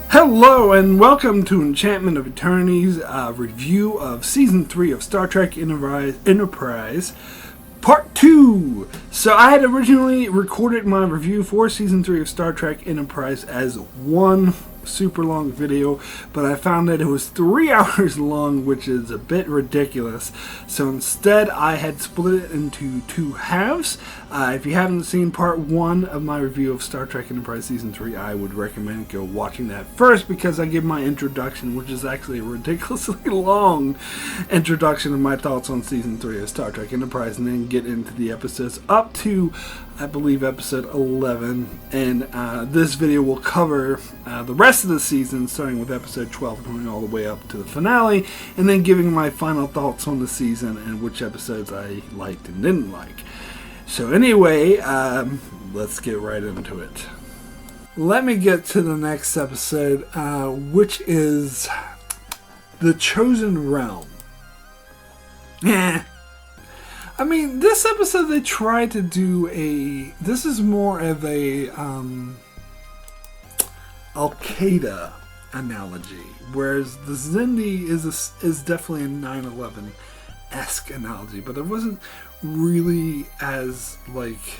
Hello and welcome to Enchantment of Eternity's review of Season 3 of Star Trek Enterprise Part 2. So I had originally recorded my review for Season 3 of Star Trek Enterprise as one super long video, but I found that it was 3 hours long, which is a bit ridiculous. So instead I had split it into 2 halves. If you haven't seen part 1 of my review of Star Trek Enterprise Season 3, I would recommend go watching that first, because I give my introduction, which is actually a ridiculously long introduction of my thoughts on Season 3 of Star Trek Enterprise, and then get into the episodes up to, I believe, episode 11. And this video will cover the rest of the season, starting with episode 12 and going all the way up to the finale, and then giving my final thoughts on the season and which episodes I liked and didn't like. So anyway, let's get right into it. Let me get to the next episode, which is The Chosen Realm. I mean, this episode they tried to do this is more of a Al-Qaeda analogy, whereas the Xindi is definitely a 9/11-esque analogy, but it wasn't really as, like,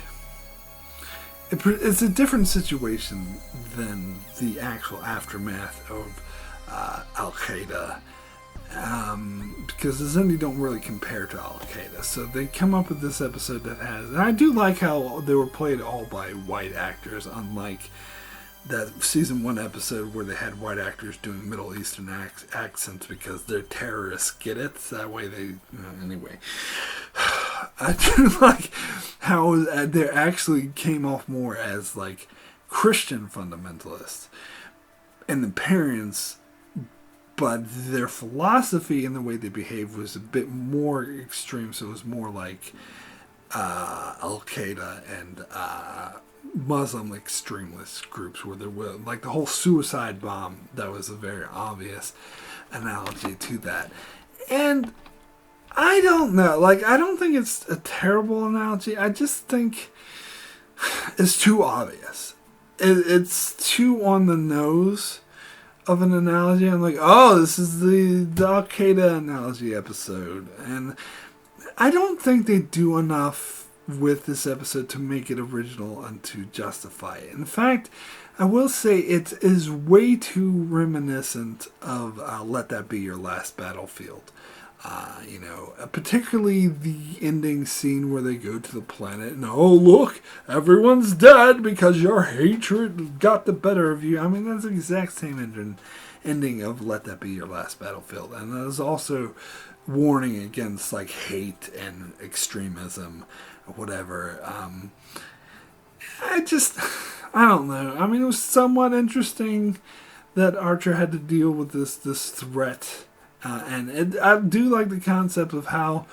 it's a different situation than the actual aftermath of Al-Qaeda. Because the Xindi don't really compare to Al-Qaeda, so they come up with this episode that has, and I do like how they were played all by white actors, unlike that season 1 episode where they had white actors doing Middle Eastern accents because they're terrorists, get it? That way they, anyway. I do like how they actually came off more as, like, Christian fundamentalists, and the parents, but their philosophy and the way they behaved was a bit more extreme, so it was more like Al-Qaeda and Muslim extremist groups, where there were, like, the whole suicide bomb, that was a very obvious analogy to that. And I don't know, like, I don't think it's a terrible analogy, I just think it's too obvious. It's too on the nose of an analogy. I'm like, oh, this is the Al-Qaeda analogy episode. And I don't think they do enough with this episode to make it original and to justify it. In fact, I will say it is way too reminiscent of Let That Be Your Last Battlefield. Particularly the ending scene where they go to the planet and, oh, look, everyone's dead because your hatred got the better of you. I mean, that's the exact same ending of Let That Be Your Last Battlefield. And there's also warning against, like, hate and extremism, whatever. I don't know. I mean, it was somewhat interesting that Archer had to deal with this threat. I do like the concept of how,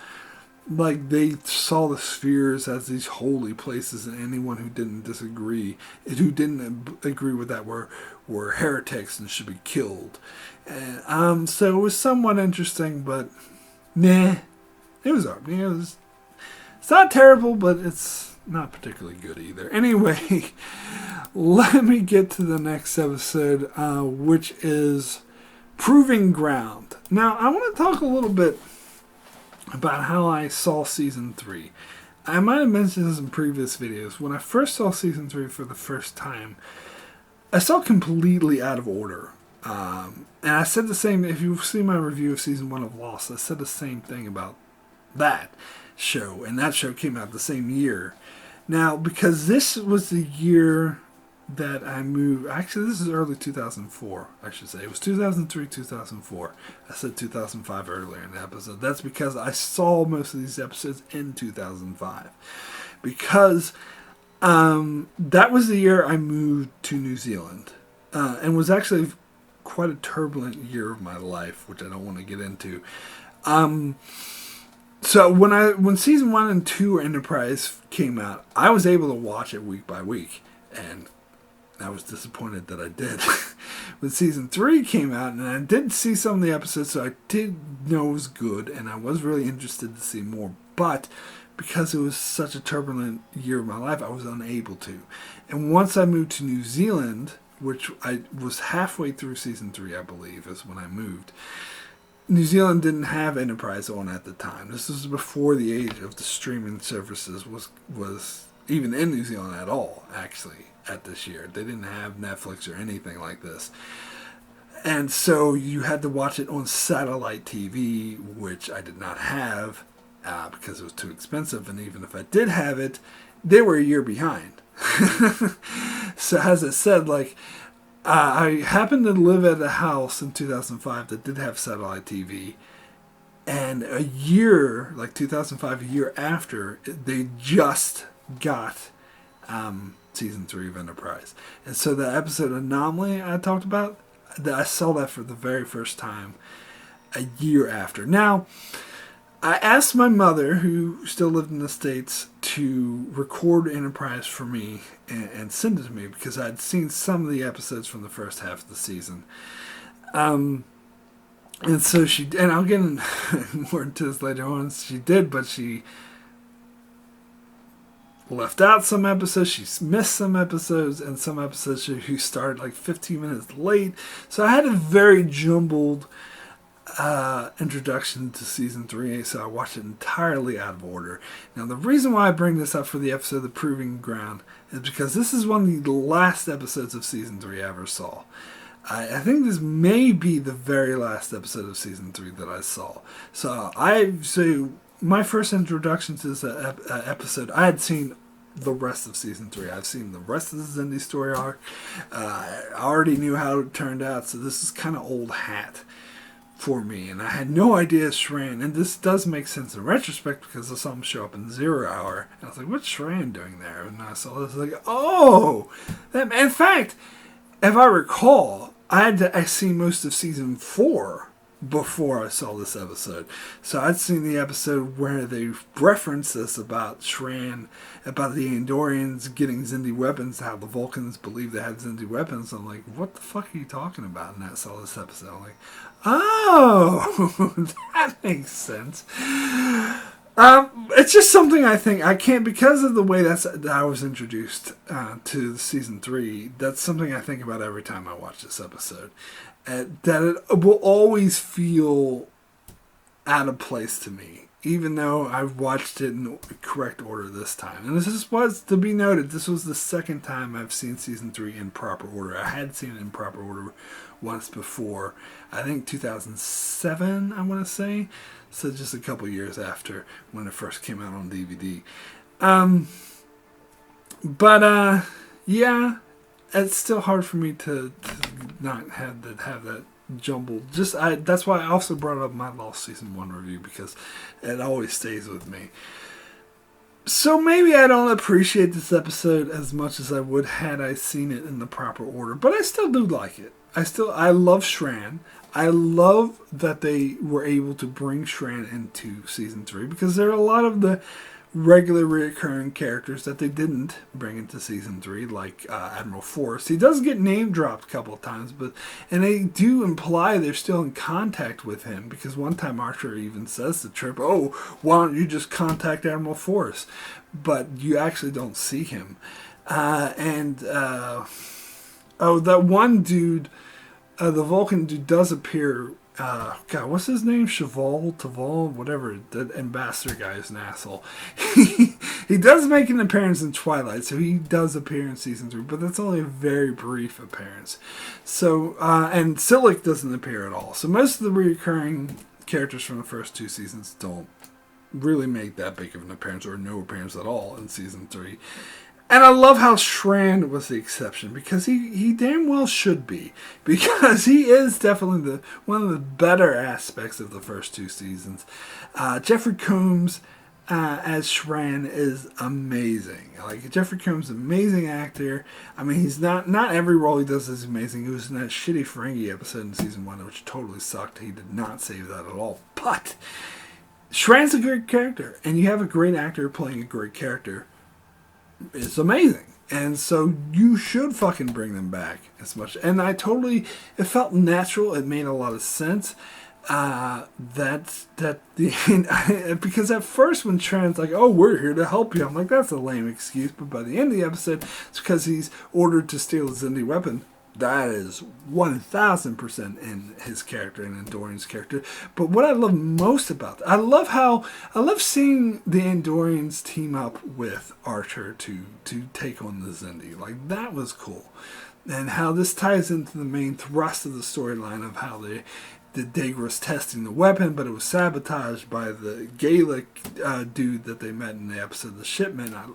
like, they saw the spheres as these holy places, and anyone who didn't agree with that were heretics and should be killed. And, so it was somewhat interesting, but it was it's not terrible, but it's not particularly good either. Anyway, let me get to the next episode, which is Proving Ground. Now, I want to talk a little bit about how I saw Season 3. I might have mentioned this in previous videos. When I first saw Season 3 for the first time, I saw it completely out of order. And I said the same, if you've seen my review of Season 1 of Lost, I said the same thing about that show. And that show came out the same year. Now, because this was the year that I moved, actually this is early 2004, I should say. It was 2003, 2004. I said 2005 earlier in the episode. That's because I saw most of these episodes in 2005. Because that was the year I moved to New Zealand. And was actually quite a turbulent year of my life, which I don't want to get into. So when Season 1 and 2 Enterprise came out, I was able to watch it week by week. And I was disappointed that I did. When Season 3 came out, and I did see some of the episodes, so I did know it was good, and I was really interested to see more. But because it was such a turbulent year of my life, I was unable to. And once I moved to New Zealand, which I was halfway through season 3, I believe, is when I moved. New Zealand didn't have Enterprise on at the time. This was before the age of the streaming services was even in New Zealand at all, actually, at this year. They didn't have Netflix or anything like this. And so you had to watch it on satellite TV, which I did not have because it was too expensive. And even if I did have it, they were a year behind. So as I said, like, I happened to live at a house in 2005 that did have satellite TV. And a year, like 2005, a year after, they just got season 3 of Enterprise. And so the episode Anomaly I talked about, I saw that for the very first time a year after. Now, I asked my mother, who still lived in the States, to record Enterprise for me and send it to me because I'd seen some of the episodes from the first half of the season. And so she, and I'll get more into this later on, she did, but she left out some episodes, she missed some episodes, and some episodes she started like 15 minutes late. So I had a very jumbled introduction to season 3, so I watched it entirely out of order. Now, the reason why I bring this up for the episode The Proving Ground is because this is one of the last episodes of season 3 I ever saw. I think this may be the very last episode of season 3 that I saw. So my first introduction to this episode, I had seen the rest of season 3. I've seen the rest of the Xindi story arc. I already knew how it turned out, so this is kind of old hat for me, and I had no idea Shran, and this does make sense in retrospect because I saw him show up in 0 Hour, and I was like, what's Shran doing there? And I saw this, like, oh! In fact, if I recall, I seen most of season 4 before I saw this episode. So I'd seen the episode where they referenced this about Shran, about the Andorians getting Xindi weapons, how the Vulcans believed they had Xindi weapons. I'm like, what the fuck are you talking about? And I saw this episode. I'm like, oh, that makes sense. It's just something I think I can't, because of the way that I was introduced to season 3. That's something I think about every time I watch this episode. That it will always feel out of place to me, even though I've watched it in the correct order this time. And this was, to be noted, this was the second time I've seen season 3 in proper order. I had seen it in proper order once before, I think 2007, I want to say. So just a couple years after when it first came out on DVD. Yeah, it's still hard for me to not have that jumbled. That's why I also brought up my Lost Season 1 review, because it always stays with me. So maybe I don't appreciate this episode as much as I would had I seen it in the proper order, but I still do like it. I love Shran. I love that they were able to bring Shran into season 3, because there are a lot of the regular reoccurring characters that they didn't bring into season 3, like Admiral Forrest. He does get name dropped a couple of times, and they do imply they're still in contact with him, because one time Archer even says to Trip, oh, why don't you just contact Admiral Forrest? But you actually don't see him. That one dude, the Vulcan dude, does appear. God, what's his name? Taval, whatever. The ambassador guy is an asshole. He does make an appearance in Twilight, so he does appear in season 3, but that's only a very brief appearance. So, and Silic doesn't appear at all. So most of the recurring characters from the first 2 seasons don't really make that big of an appearance, or no appearance at all in season 3. And I love how Shran was the exception, because he damn well should be, because he is definitely one of the better aspects of the first 2 seasons. Jeffrey Combs as Shran is amazing. Like, Jeffrey Combs is an amazing actor. I mean, he's not every role he does is amazing. He was in that shitty Ferengi episode in season 1, which totally sucked. He did not save that at all. But Shran's a great character, and you have a great actor playing a great character. It's amazing. And so you should fucking bring them back as much. And it felt natural. It made a lot of sense. Because at first when Shran's like, oh, we're here to help you, I'm like, that's a lame excuse. But by the end of the episode, it's because he's ordered to steal a Xindi weapon. That is 1000% in his character and Andorian's character. But what I love most about that, I love seeing the Andorians team up with Archer to take on the Zindi. Like, that was cool. And how this ties into the main thrust of the storyline of how the Dagra was testing the weapon, but it was sabotaged by the Gaelic dude that they met in the episode The Shipment. I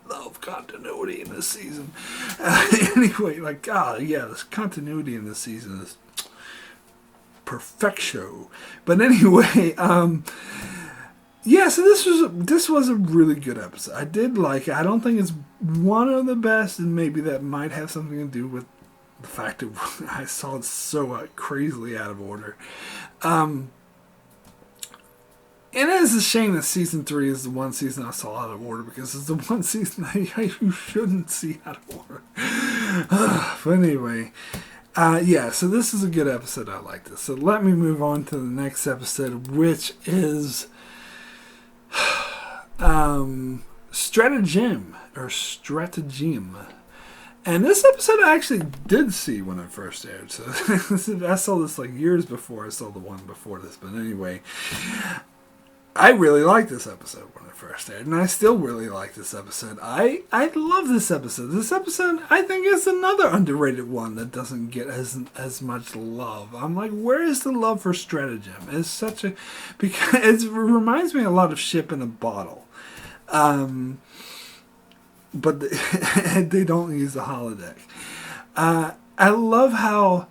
love continuity in this season. Anyway, like, God, yeah, this continuity in this season is perfecto. But anyway, yeah, so this was a really good episode. I did like it. I don't think it's one of the best, and maybe that might have something to do with the fact that I saw it so crazily out of order. And it is a shame that season 3 is the one season I saw out of order, because it's the one season you shouldn't see out of order. But anyway, yeah, so this is a good episode. I like this. So let me move on to the next episode, which is Stratagem, or Stratagem. And this episode I actually did see when it first aired. So I saw this like years before I saw the one before this. But anyway, I really liked this episode when it first aired, and I still really like this episode. I love this episode. This episode, I think, is another underrated one that doesn't get as much love. I'm like, where is the love for Stratagem? It's such a... because it reminds me a lot of Ship in a Bottle. But they don't use the holodeck. I love how...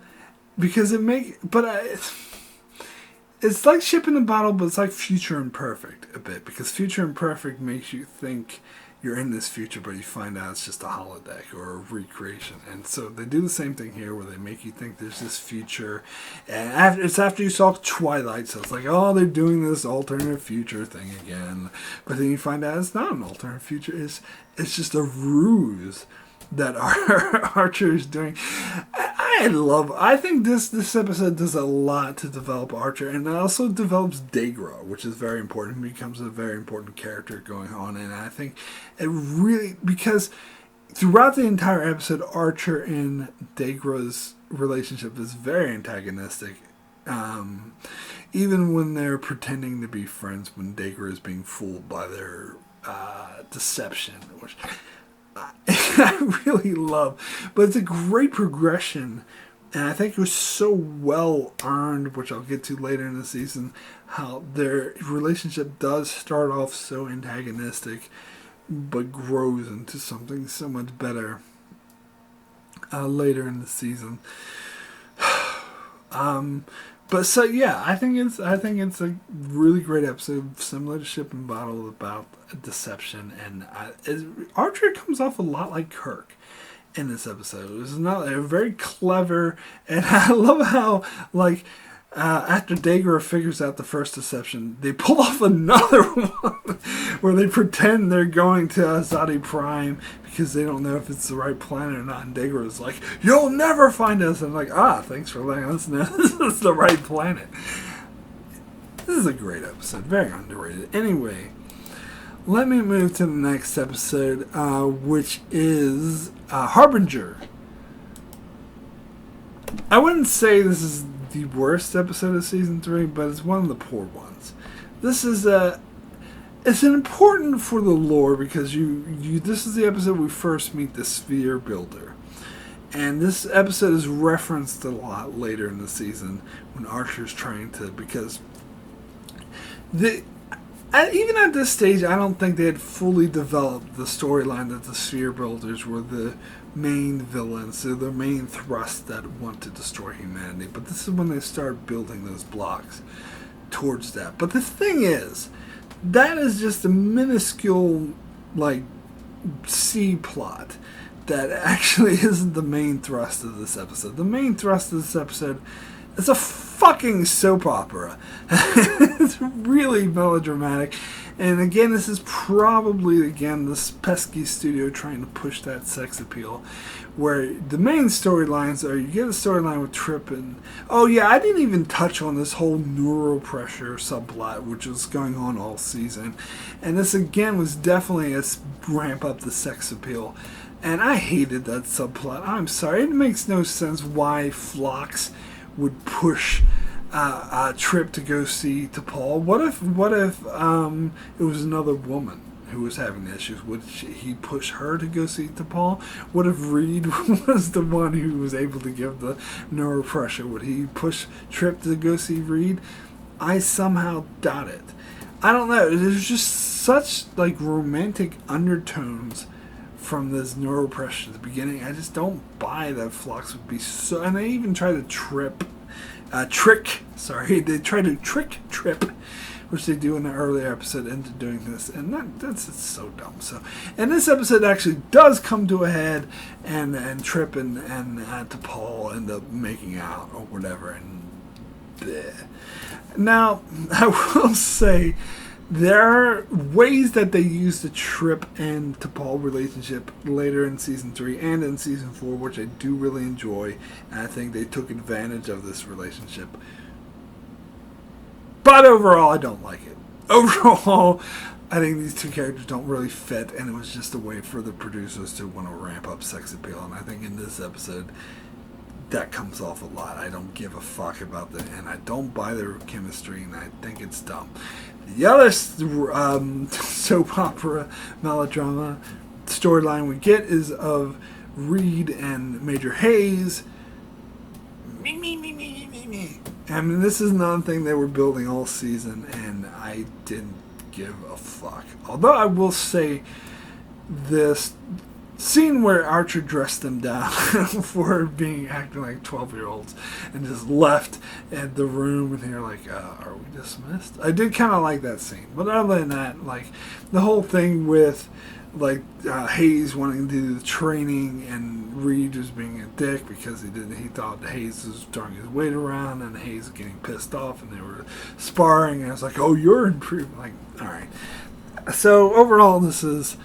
because it makes... it's like Ship in a Bottle, but it's like Future Imperfect a bit, because Future Imperfect makes you think you're in this future, but you find out it's just a holodeck or a recreation. And so they do the same thing here, where they make you think there's this future, and it's after you saw Twilight, so it's like, oh, they're doing this alternate future thing again. But then you find out it's not an alternate future, it's just a ruse that Archer is doing. I think this episode does a lot to develop Archer, and it also develops Dagra, which is very important. He becomes a very important character going on, and I think it really, because throughout the entire episode, Archer and Dagra's relationship is very antagonistic. Even when they're pretending to be friends, when Dagra is being fooled by their deception, which I really love. But it's a great progression, and I think it was so well earned, which I'll get to later in the season, how their relationship does start off so antagonistic, but grows into something so much better later in the season. But so yeah, I think it's a really great episode, similar to Ship and Bottle, about deception, and Archer comes off a lot like Kirk in this episode. It's not very clever, and I love how, like, after Dagra figures out the first deception, they pull off another one where they pretend they're going to Olle Prime because they don't know if it's the right planet or not. And Dagra is like, "You'll never find us." And I'm like, thanks for letting us know this is the right planet. This is a great episode, very underrated. Anyway, let me move to the next episode, which is Harbinger. I wouldn't say this is the worst episode of season 3, but it's one of the poor ones. This is it's important for the lore, because this is the episode we first meet the Sphere Builder, and this episode is referenced a lot later in the season when Archer's trying to, because even at this stage, I don't think they had fully developed the storyline that the Sphere Builders were the main villains, so the main thrust that want to destroy humanity. But this is when they start building those blocks towards that. But the thing is, that is just a minuscule, like, C plot that actually isn't the main thrust of this episode. The main thrust of this episode is a fucking soap opera. It's really melodramatic. And again, this is probably, this pesky studio trying to push that sex appeal, where the main storylines are, you get a storyline with Trip, and oh yeah, I didn't even touch on this whole neuropressure subplot, which was going on all season. And this again was definitely a ramp up the sex appeal. And I hated that subplot. I'm sorry. It makes no sense why Phlox would push Trip to go see T'Pol. What if it was another woman who was having issues? Would he push her to go see T'Pol? What if Reed was the one who was able to give the neuropressure? Would he push Trip to go see Reed? I somehow doubt it. I don't know. There's just such like romantic undertones from this neuropressure at the beginning. I just don't buy that Phlox would be so. And they even try to they try to trick Trip, which they do in the earlier episode, into doing this, and that's so dumb. So, and this episode actually does come to a head, and Trip and T'Pol end up making out or whatever, and bleh. Now I will say, there are ways that they use the Trip and T'Pol relationship later in Season 3 and in Season 4, which I do really enjoy, and I think they took advantage of this relationship. But overall, I don't like it. Overall, I think these two characters don't really fit, and it was just a way for the producers to want to ramp up sex appeal, and I think in this episode, that comes off a lot. I don't give a fuck about that, and I don't buy their chemistry, and I think it's dumb. The other soap opera melodrama storyline we get is of Reed and Major Hayes. Me. I mean, this is another thing they were building all season, and I didn't give a fuck. Although I will say, this scene where Archer dressed them down for acting like 12-year-olds and just left at the room, and they're like, are we dismissed? I did kind of like that scene. But other than that, like, the whole thing with like Hayes wanting to do the training and Reed just being a dick because he thought Hayes was throwing his weight around, and Hayes was getting pissed off, and they were sparring, and I was like, oh, you're improving. Like, alright. So overall, this is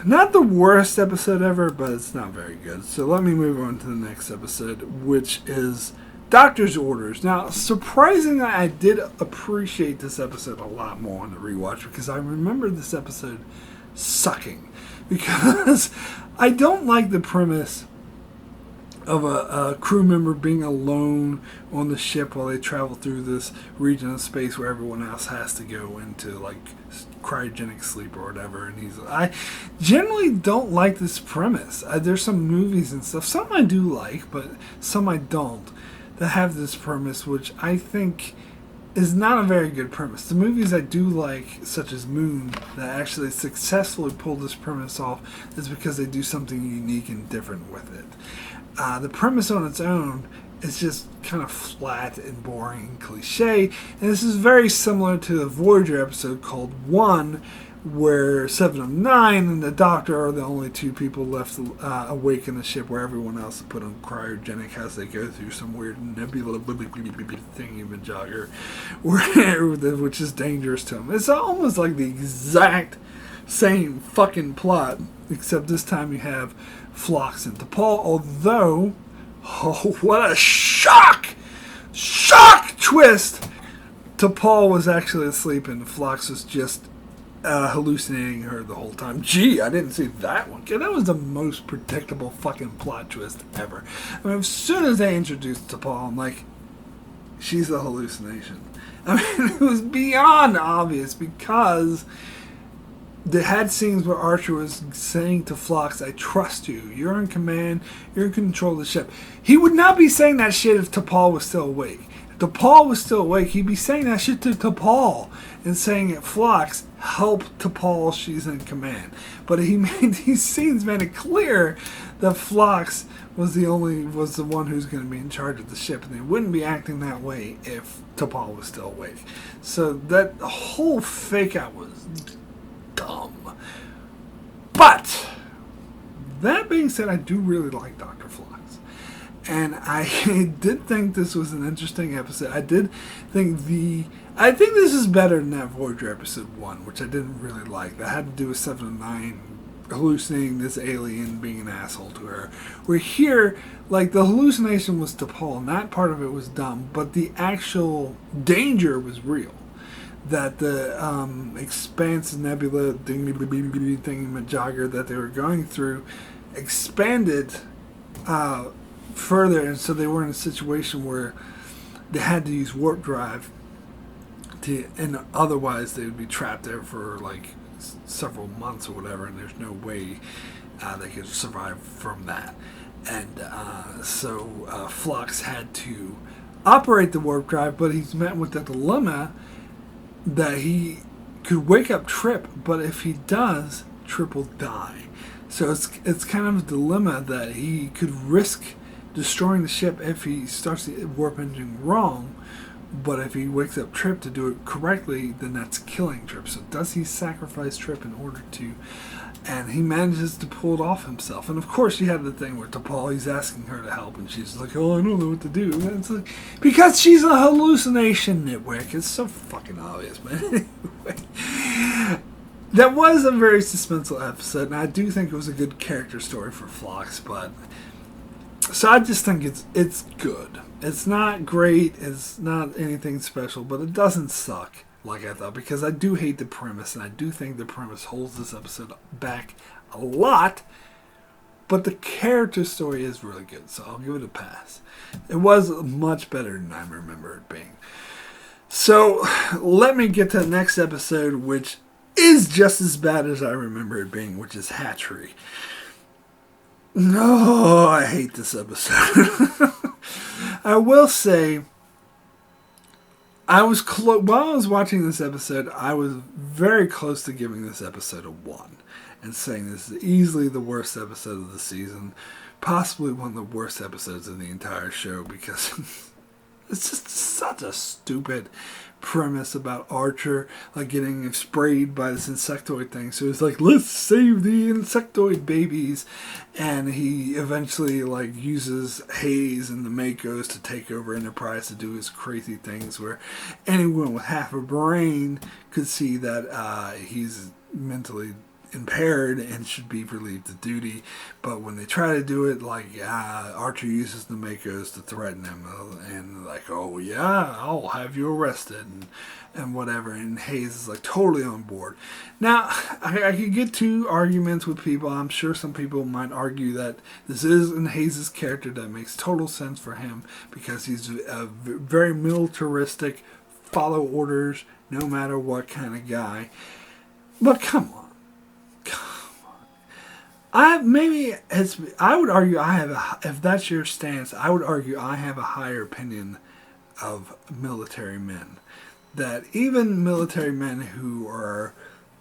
not the worst episode ever, but it's not very good. So let me move on to the next episode, which is Doctor's Orders. Now, surprisingly, I did appreciate this episode a lot more on the rewatch, because I remember this episode sucking. Because I don't like the premise of a crew member being alone on the ship while they travel through this region of space where everyone else has to go into like cryogenic sleep or whatever. And I generally don't like this premise. There's some movies and stuff, some I do like, but some I don't, that have this premise, which I think is not a very good premise. The movies I do like, such as Moon, that actually successfully pull this premise off, is because they do something unique and different with it. The premise on its own is just kind of flat and boring and cliche, and this is very similar to the Voyager episode called One, where 7 of 9 and the Doctor are the only two people left awake in the ship, where everyone else is put on cryogenic as they go through some weird nebula thingy-majigger, which is dangerous to them. It's almost like the exact same fucking plot, except this time you have Phlox and T'Pol, although, oh, what a shock twist! T'Pol was actually asleep and Phlox was just hallucinating her the whole time. Gee, I didn't see that one. That was the most predictable fucking plot twist ever. I mean, as soon as they introduced T'Pol, I'm like, she's a hallucination. I mean, it was beyond obvious, because they had scenes where Archer was saying to Phlox, I trust you. You're in command. You're in control of the ship. He would not be saying that shit if T'Pol was still awake. If T'Pol was still awake, he'd be saying that shit to T'Pol and saying at Phlox, help T'Pol, she's in command. But he made these scenes made it clear that Phlox was the one who's going to be in charge of the ship, and they wouldn't be acting that way if T'Pol was still awake. So that whole fake out was dumb. But that being said, I do really like Dr. Phlox, and I did think this was an interesting episode. I think this is better than that Voyager episode 1, which I didn't really like. That had to do with 7 of 9 hallucinating this alien being an asshole to her. Where here, like, the hallucination was T'Pol, and that part of it was dumb, but the actual danger was real. that the expanse nebula thingy-majogger that they were going through expanded further, and so they were in a situation where they had to use warp drive and otherwise they would be trapped there for like several months or whatever, and there's no way they could survive from that. And so Phlox had to operate the warp drive, but he's met with the dilemma that he could wake up Trip, but if he does, Trip will die. So it's kind of a dilemma that he could risk destroying the ship if he starts the warp engine wrong, but if he wakes up Trip to do it correctly, then that's killing Trip. So does he sacrifice Trip in order to... And he manages to pull it off himself. And of course you have the thing where T'Pol, he's asking her to help, and she's like, oh, I don't know what to do. And it's like, because she's a hallucination, nitwick. It's so fucking obvious, man. Anyway, that was a very suspenseful episode, and I do think it was a good character story for Phlox, but... So I just think it's good. It's not great, it's not anything special, but it doesn't suck like I thought, because I do hate the premise, and I do think the premise holds this episode back a lot, but the character story is really good, so I'll give it a pass. It was much better than I remember it being. So let me get to the next episode, which is just as bad as I remember it being, which is Hatchery. No, I hate this episode. I will say, while I was watching this episode, I was very close to giving this episode a 1 and saying this is easily the worst episode of the season, possibly one of the worst episodes of the entire show, because it's just such a stupid premise about Archer like getting sprayed by this insectoid thing. So it's like, let's save the insectoid babies, and he eventually like uses Hayes and the Makos to take over Enterprise to do his crazy things where anyone with half a brain could see that he's mentally impaired and should be relieved of duty, but when they try to do it, like Archer uses the Makos to threaten him, and like, oh yeah, I'll have you arrested and whatever, and Hayes is like totally on board. Now I could get to arguments with people. I'm sure some people might argue that this is in Hayes' character that makes total sense for him, because he's a very militaristic, follow orders no matter what kind of guy. But come on. I would argue if that's your stance, I would argue I have a higher opinion of military men. That even military men who are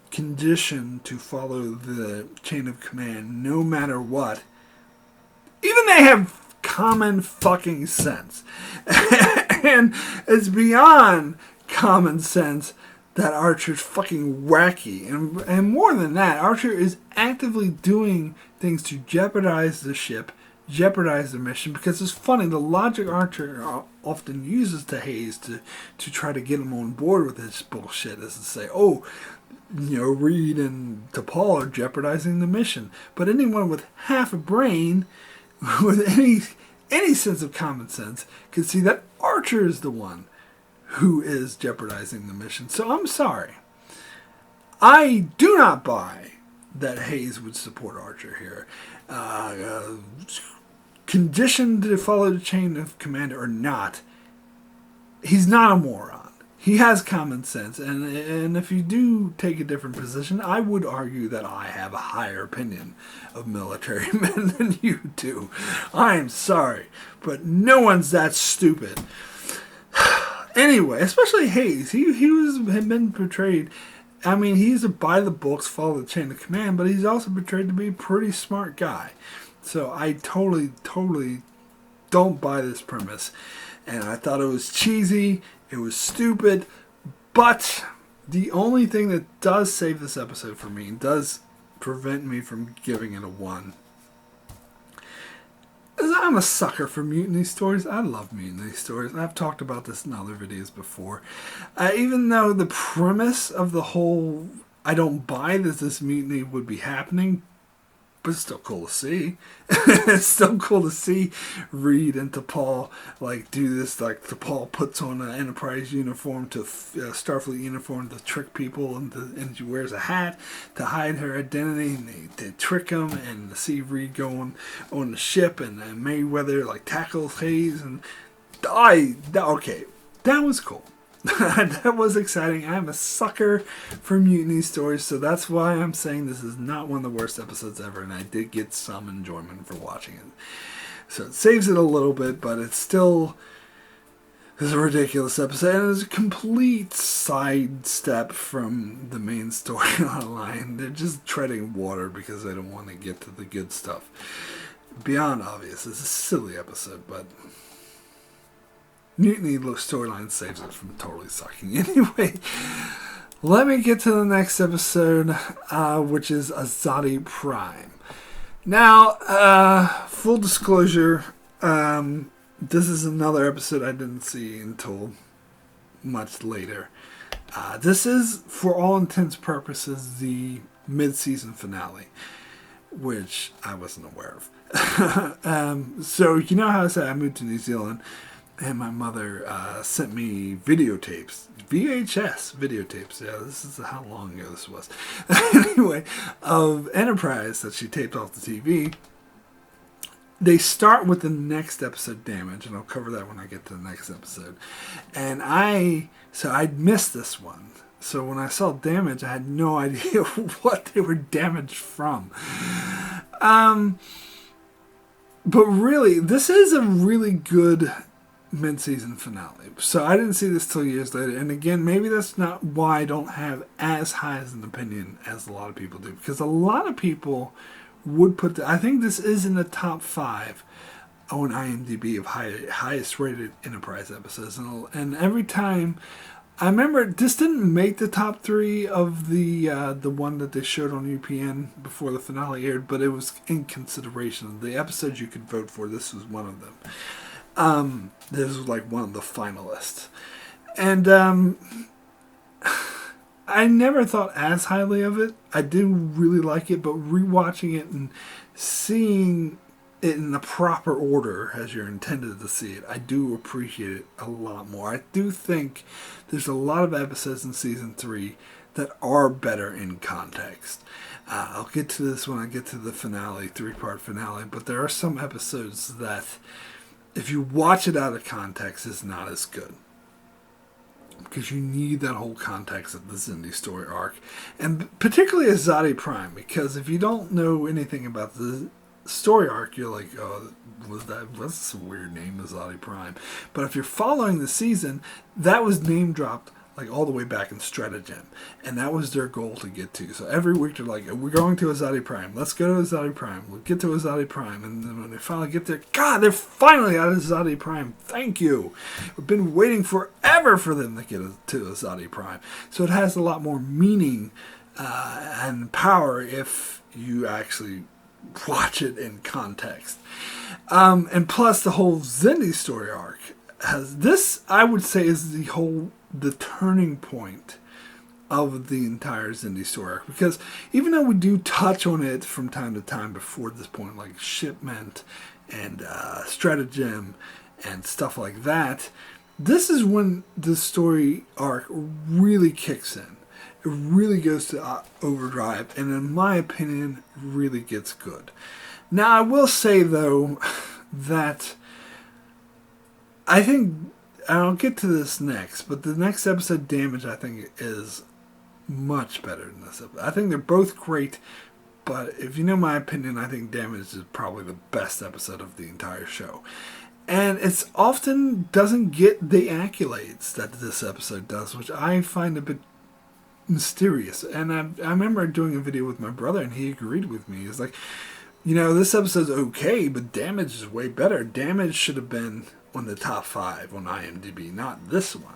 conditioned to follow the chain of command no matter what, even they have common fucking sense. And it's beyond common sense that Archer's fucking wacky. And more than that, Archer is actively doing things to jeopardize the ship, jeopardize the mission, because it's funny, the logic Archer often uses to Hayes to try to get him on board with this bullshit is to say, oh, Reed and T'Pol are jeopardizing the mission. But anyone with half a brain, with any sense of common sense, can see that Archer is the one who is jeopardizing the mission. So I'm sorry. I do not buy that Hayes would support Archer here. Conditioned to follow the chain of command or not, he's not a moron. He has common sense. And if you do take a different position, I would argue that I have a higher opinion of military men than you do. I'm sorry, but no one's that stupid. Anyway, especially Hayes. He had been portrayed, I mean, he's a by the books, follow the chain of command, but he's also portrayed to be a pretty smart guy. So I totally don't buy this premise. And I thought it was cheesy, it was stupid, but the only thing that does save this episode for me, does prevent me from giving it a 1, I'm a sucker for mutiny stories. I love mutiny stories. And I've talked about this in other videos before. Even though the premise of the whole, I don't buy that this mutiny would be happening, but it's still cool to see. It's still cool to see Reed and T'Pol like do this. Like T'Pol puts on an Enterprise uniform to Starfleet uniform to trick people, and she wears a hat to hide her identity. And they trick him, and see Reed going on the ship, and Mayweather like tackles Hayes, and okay, that was cool. That was exciting. I'm a sucker for mutiny stories, so that's why I'm saying this is not one of the worst episodes ever, and I did get some enjoyment for watching it. So it saves it a little bit, but it's still a ridiculous episode, and it's a complete sidestep from the main storyline. They're just treading water because they don't want to get to the good stuff. Beyond obvious, it's a silly episode, but Mutiny storyline saves it from totally sucking. Anyway, let me get to the next episode, which is Azadi Prime. Now, full disclosure, this is another episode I didn't see until much later. This is, for all intents and purposes, the mid-season finale, which I wasn't aware of. So, you know how I said I moved to New Zealand, and my mother sent me videotapes, VHS videotapes. Yeah, this is how long ago this was. Anyway, of Enterprise that she taped off the TV. They start with the next episode, Damage, and I'll cover that when I get to the next episode. And I'd missed this one. So when I saw Damage, I had no idea what they were damaged from. But really, this is a really good mid-season finale. So I didn't see this till years later. And again, maybe that's not why I don't have as high as an opinion as a lot of people do. Because a lot of people would put... I think this is in the top 5 on IMDb of highest rated Enterprise episodes. And every time... I remember this didn't make the top 3 of the one that they showed on UPN before the finale aired, but it was in consideration. The episodes you could vote for, this was one of them. This was like one of the finalists. And I never thought as highly of it. I did really like it, but rewatching it and seeing it in the proper order as you're intended to see it, I do appreciate it a lot more. I do think there's a lot of episodes in season 3 that are better in context. I'll get to this when I get to the finale, 3-part finale, but there are some episodes that, if you watch it out of context, is not as good. Because you need that whole context of the Xindi story arc. And particularly Azadi Prime, because if you don't know anything about the story arc, you're like, oh, what's a weird name, Azadi Prime. But if you're following the season, that was name dropped like all the way back in Stratagem. And that was their goal to get to. So every week they're like, we're going to Azadi Prime. Let's go to Azadi Prime. We'll get to Azadi Prime. And then when they finally get there, God, they're finally out of Azadi Prime. Thank you. We've been waiting forever for them to get to Azadi Prime. So it has a lot more meaning and power if you actually watch it in context. And plus the whole Xindi story arc has this, I would say, is the turning point of the entire Xindi story arc. Because even though we do touch on it from time to time before this point, like Shipment and Stratagem and stuff like that, this is when the story arc really kicks in. It really goes to overdrive, and in my opinion, really gets good. Now, I will say, though, that I think, and I'll get to this next, but the next episode, Damage, I think is much better than this episode. I think they're both great, but if you know my opinion, I think Damage is probably the best episode of the entire show. And it's often doesn't get the accolades that this episode does, which I find a bit mysterious. And I remember doing a video with my brother, and he agreed with me. He's like, you know, this episode's okay, but Damage is way better. Damage should have been on the top 5 on IMDb, not this one.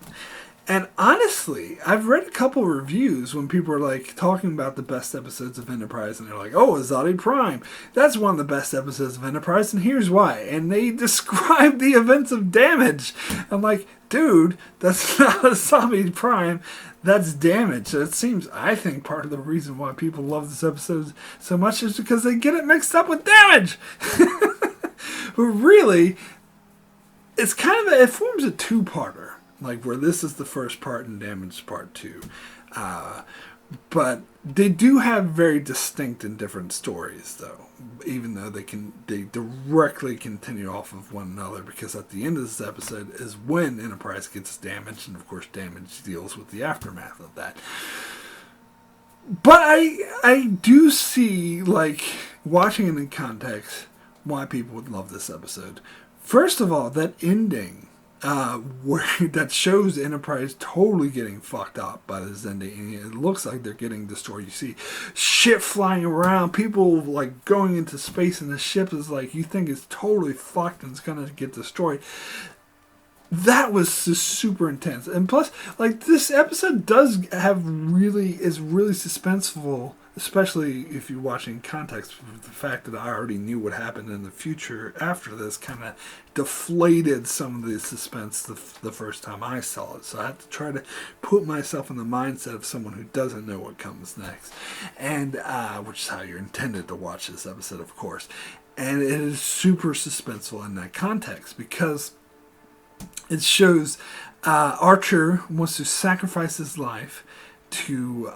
And honestly, I've read a couple reviews when people are like talking about the best episodes of Enterprise, and they're like, "Oh, Azadi Prime, that's one of the best episodes of Enterprise, and here's why." And they describe the events of Damage. I'm like, dude, that's not Azadi Prime, that's Damage. So it seems, I think, part of the reason why people love this episode so much is because they get it mixed up with Damage. But really, it's kind of it forms a two-parter. Like, where this is the first part and Damage is part 2. But they do have very distinct and different stories, though. Even though they directly continue off of one another. Because at the end of this episode is when Enterprise gets damaged. And, of course, Damage deals with the aftermath of that. But I do see, like, watching it in context, why people would love this episode. First of all, that ending. Where that shows Enterprise totally getting fucked up by the Xindi, and it looks like they're getting destroyed. You see shit flying around, people like going into space, and the ship is like, you think it's totally fucked and it's gonna get destroyed. That was just super intense. And plus, like, this episode is really suspenseful, especially if you're watching context. The fact that I already knew what happened in the future after this kind of deflated some of the suspense the first time I saw it. So I had to try to put myself in the mindset of someone who doesn't know what comes next. And, which is how you're intended to watch this episode, of course. And it is super suspenseful in that context because it shows Archer wants to sacrifice his life to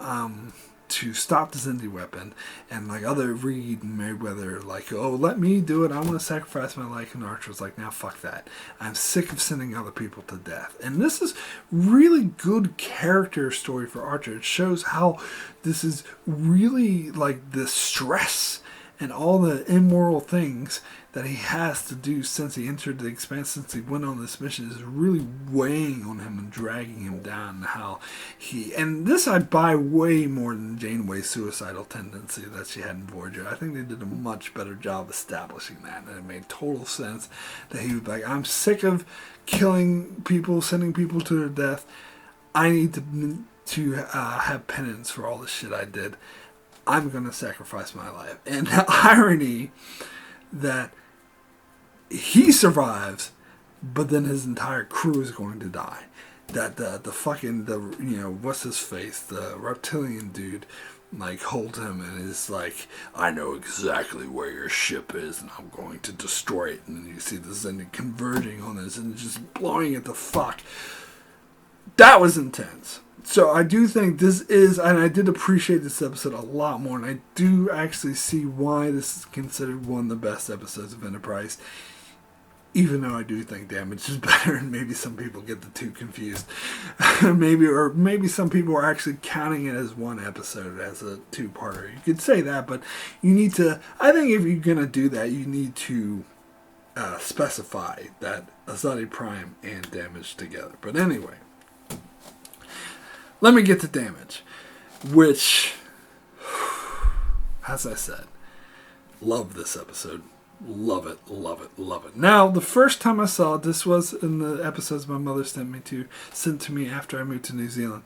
stop the Xindi weapon, and like other Reed and Merriweather like, oh, let me do it, I want to sacrifice my life, and Archer's like, now fuck that, I'm sick of sending other people to death. And this is really good character story for Archer. It shows how this is really like the stress and all the immoral things that he has to do since he entered the Expanse, since he went on this mission, is really weighing on him and dragging him down. And this I buy way more than Janeway's suicidal tendency that she had in Voyager. I think they did a much better job establishing that, and it made total sense that he was like, I'm sick of killing people, sending people to their death. I need to have penance for all the shit I did. I'm going to sacrifice my life. And the irony that he survives, but then his entire crew is going to die. That what's his face, the reptilian dude, like holds him and is like, I know exactly where your ship is and I'm going to destroy it. And then you see the Xindi converging on this and just blowing it the fuck. That was intense. So I do think this is, and I did appreciate this episode a lot more, and I do actually see why this is considered one of the best episodes of Enterprise, even though I do think Damage is better, and maybe some people get the two confused. maybe some people are actually counting it as one episode, as a two-parter. You could say that, but you need to, I think if you're going to do that, you need to specify that Azadi Prime and Damage together. But anyway, let me get to Damage, which, as I said, love this episode. Love it, love it, love it. Now, the first time I saw it, this was in the episodes my mother sent to me after I moved to New Zealand.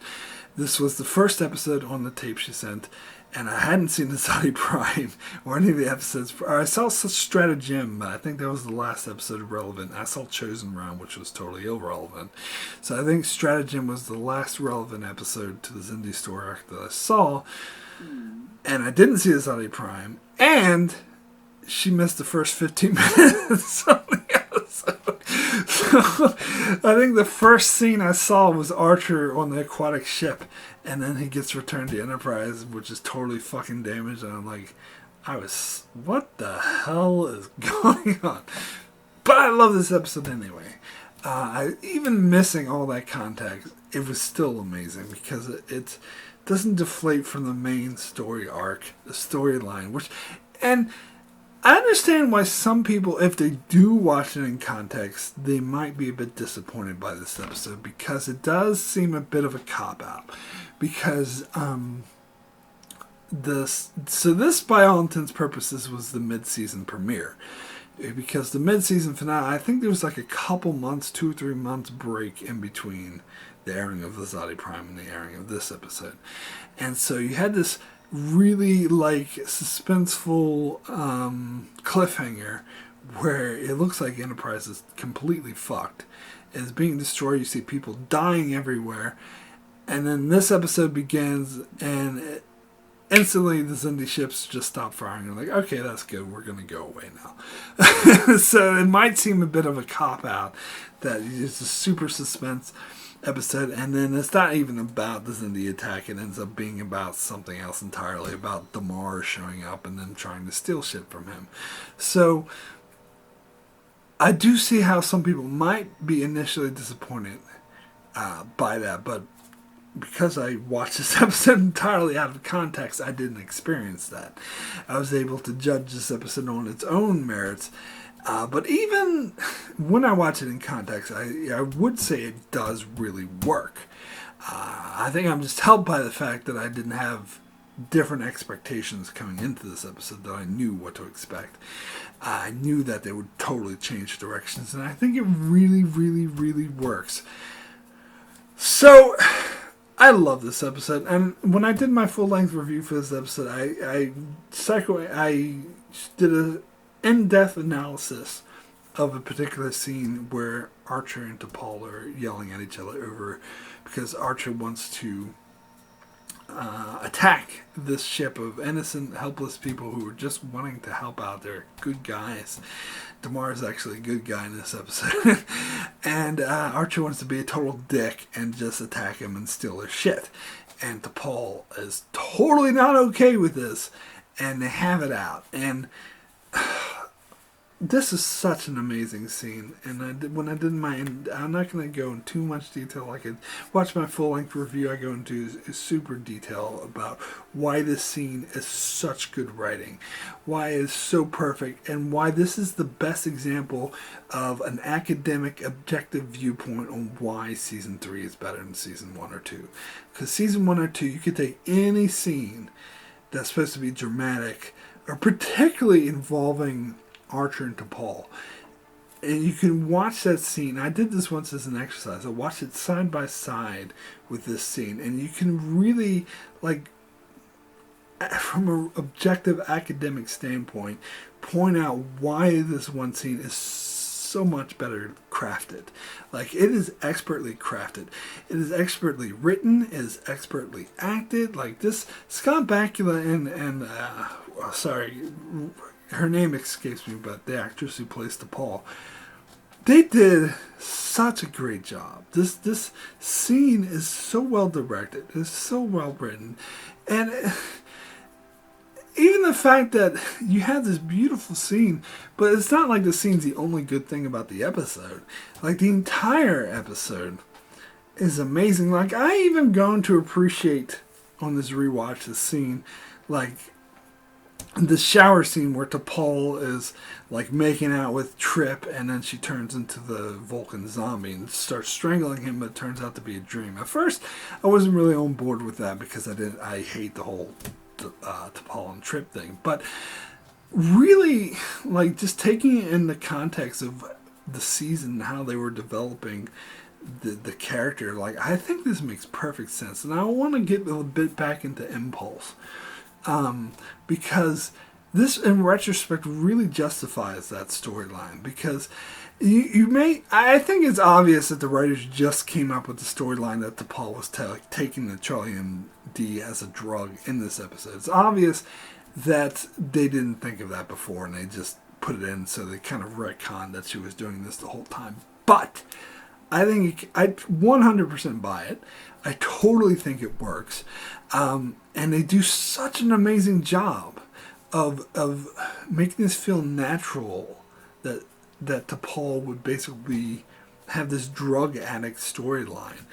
This was the first episode on the tape she sent, and I hadn't seen the Azadi Prime or any of the episodes. I saw Stratagem, but I think that was the last episode relevant. I saw Chosen Round, which was totally irrelevant. So I think Stratagem was the last relevant episode to the Xindi story arc that I saw. And I didn't see the Azadi Prime. And she missed the first 15 minutes of the episode. So I think the first scene I saw was Archer on the aquatic ship, and then he gets returned to Enterprise, which is totally fucking damaged. And I'm like, what the hell is going on? But I love this episode anyway. Even missing all that context, it was still amazing because it doesn't deflate from the main story arc, the storyline, and I understand why some people, if they do watch it in context, they might be a bit disappointed by this episode because it does seem a bit of a cop-out. Because this, by all intents and purposes, was the mid-season premiere. because the mid-season finale, I think there was like a couple months, 2 or 3 months break in between the airing of Olle Prime and the airing of this episode. And so you had this really like suspenseful cliffhanger where it looks like Enterprise is completely fucked. It's being destroyed. You see people dying everywhere. And then this episode begins, and instantly the Xindi ships just stop firing. They're like, okay, that's good. We're going to go away now. So it might seem a bit of a cop-out that it's a super suspense episode, and then it's not even about the Xindi attack. It ends up being about something else entirely, about Damar showing up and then trying to steal shit from him. So I do see how some people might be initially disappointed by that, but because I watched this episode entirely out of context, I didn't experience that. I was able to judge this episode on its own merits. But even when I watch it in context, I would say it does really work. I think I'm just helped by the fact that I didn't have different expectations coming into this episode, that I knew what to expect. I knew that they would totally change directions, and I think it really, really, really works. So I love this episode, and when I did my full-length review for this episode, I did an in-depth analysis of a particular scene where Archer and T'Pol are yelling at each other over, because Archer wants to attack this ship of innocent, helpless people who are just wanting to help out. They're good guys. Damar is actually a good guy in this episode. And Archer wants to be a total dick and just attack him and steal their shit. And T'Pol is totally not okay with this. And they have it out. And this is such an amazing scene, and when I did I'm not going to go in too much detail. Like I watch my full-length review, I go into super detail about why this scene is such good writing, why it is so perfect, and why this is the best example of an academic, objective viewpoint on why Season 3 is better than Season 1 or 2. Because Season 1 or 2, you could take any scene that's supposed to be dramatic, or particularly involving Archer and T'Pol, and you can watch that scene. I did this once as an exercise. I watched it side by side with this scene, and you can really, like, from an objective academic standpoint, point out why this one scene is so much better crafted. Like, it is expertly crafted. It is expertly written. It is expertly acted. Like, this Scott Bakula and sorry, her name escapes me, but the actress who plays T'Pol, they did such a great job. This scene is so well directed. It's so well written. And even the fact that you have this beautiful scene, but it's not like the scene's the only good thing about the episode. Like, the entire episode is amazing. Like, I even gone to appreciate on this rewatch the scene, like the shower scene where T'Pol is like making out with Trip, and then she turns into the Vulcan zombie and starts strangling him, but it turns out to be a dream. At first, I wasn't really on board with that because I hate the whole T'Pol and Trip thing. But really, like, just taking it in the context of the season and how they were developing the character, like, I think this makes perfect sense. And I want to get a bit back into Impulse. Because this, in retrospect, really justifies that storyline. Because I think it's obvious that the writers just came up with the storyline that T'Pol was taking the Charlie MD as a drug in this episode. It's obvious that they didn't think of that before, and they just put it in, so they kind of retconned that she was doing this the whole time. But I think I 100% buy it. I totally think it works. And they do such an amazing job of making this feel natural, that T'Pol would basically have this drug addict storyline,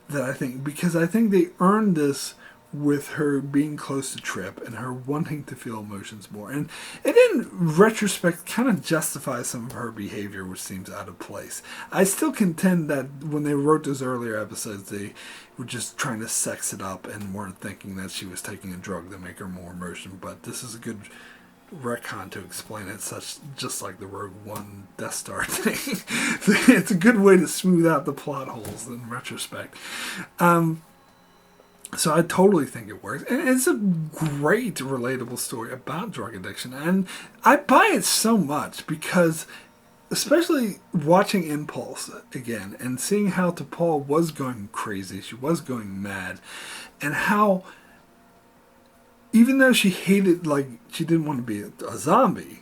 that I think, because I think they earned this with her being close to Trip and her wanting to feel emotions more. And it, in retrospect, kind of justifies some of her behavior, which seems out of place. I still contend that when they wrote those earlier episodes, they were just trying to sex it up and weren't thinking that she was taking a drug to make her more emotional. But this is a good retcon to explain it, such just like the Rogue One Death Star thing. It's a good way to smooth out the plot holes in retrospect. So I totally think it works. And it's a great, relatable story about drug addiction. And I buy it so much because, especially watching Impulse again and seeing how T'Pol was going crazy, she was going mad, and how, even though she hated, like, she didn't want to be a zombie,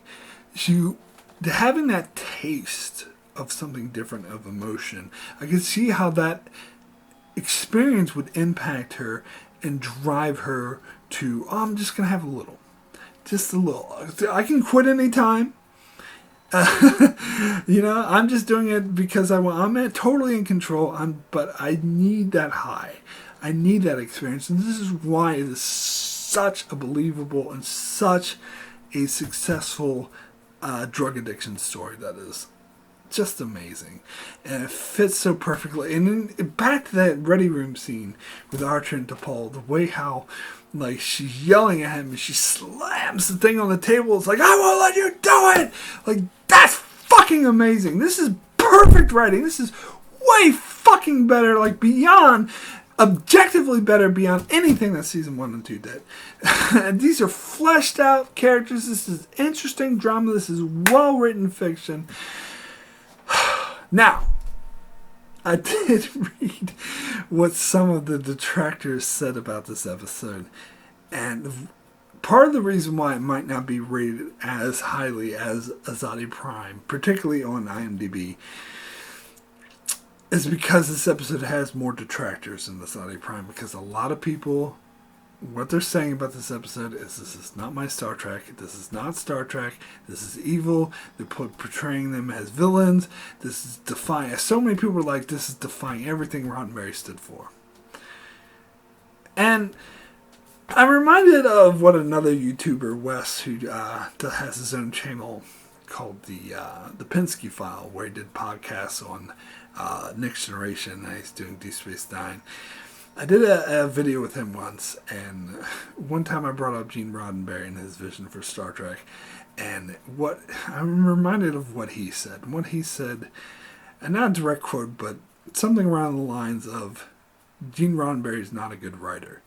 having that taste of something different, of emotion, I could see how that experience would impact her and drive her to, oh, I'm just going to have a little. Just a little. I can quit anytime. I'm just doing it because I want. I'm totally in control. But I need that high. I need that experience. And this is why it is such a believable and such a successful drug addiction story that is just amazing, and it fits so perfectly. And then back to that Ready Room scene with Archer and T'Pol, the way how, like, she's yelling at him and she slams the thing on the table. It's like, I won't let you do it. Like, that's fucking amazing. This is perfect writing. This is way fucking better, like beyond, objectively better beyond anything that season 1 and 2 did. And these are fleshed out characters. This is interesting drama. This is well written fiction. Now, I did read what some of the detractors said about this episode, and part of the reason why it might not be rated as highly as Azadi Prime, particularly on IMDb, is because this episode has more detractors than Azadi Prime, because a lot of people, what they're saying about this episode is, this is not my Star Trek. This is not Star Trek. This is evil. They're portraying them as villains. This is defying. So many people are like, this is defying everything Roddenberry stood for. And I'm reminded of what another YouTuber, Wes, who has his own channel called the Pinsky File, where he did podcasts on Next Generation, and he's doing Deep Space Nine. I did a video with him once, and one time I brought up Gene Roddenberry and his vision for Star Trek, and what I'm reminded of what he said. And what he said, and not a direct quote, but something around the lines of, Gene Roddenberry is not a good writer.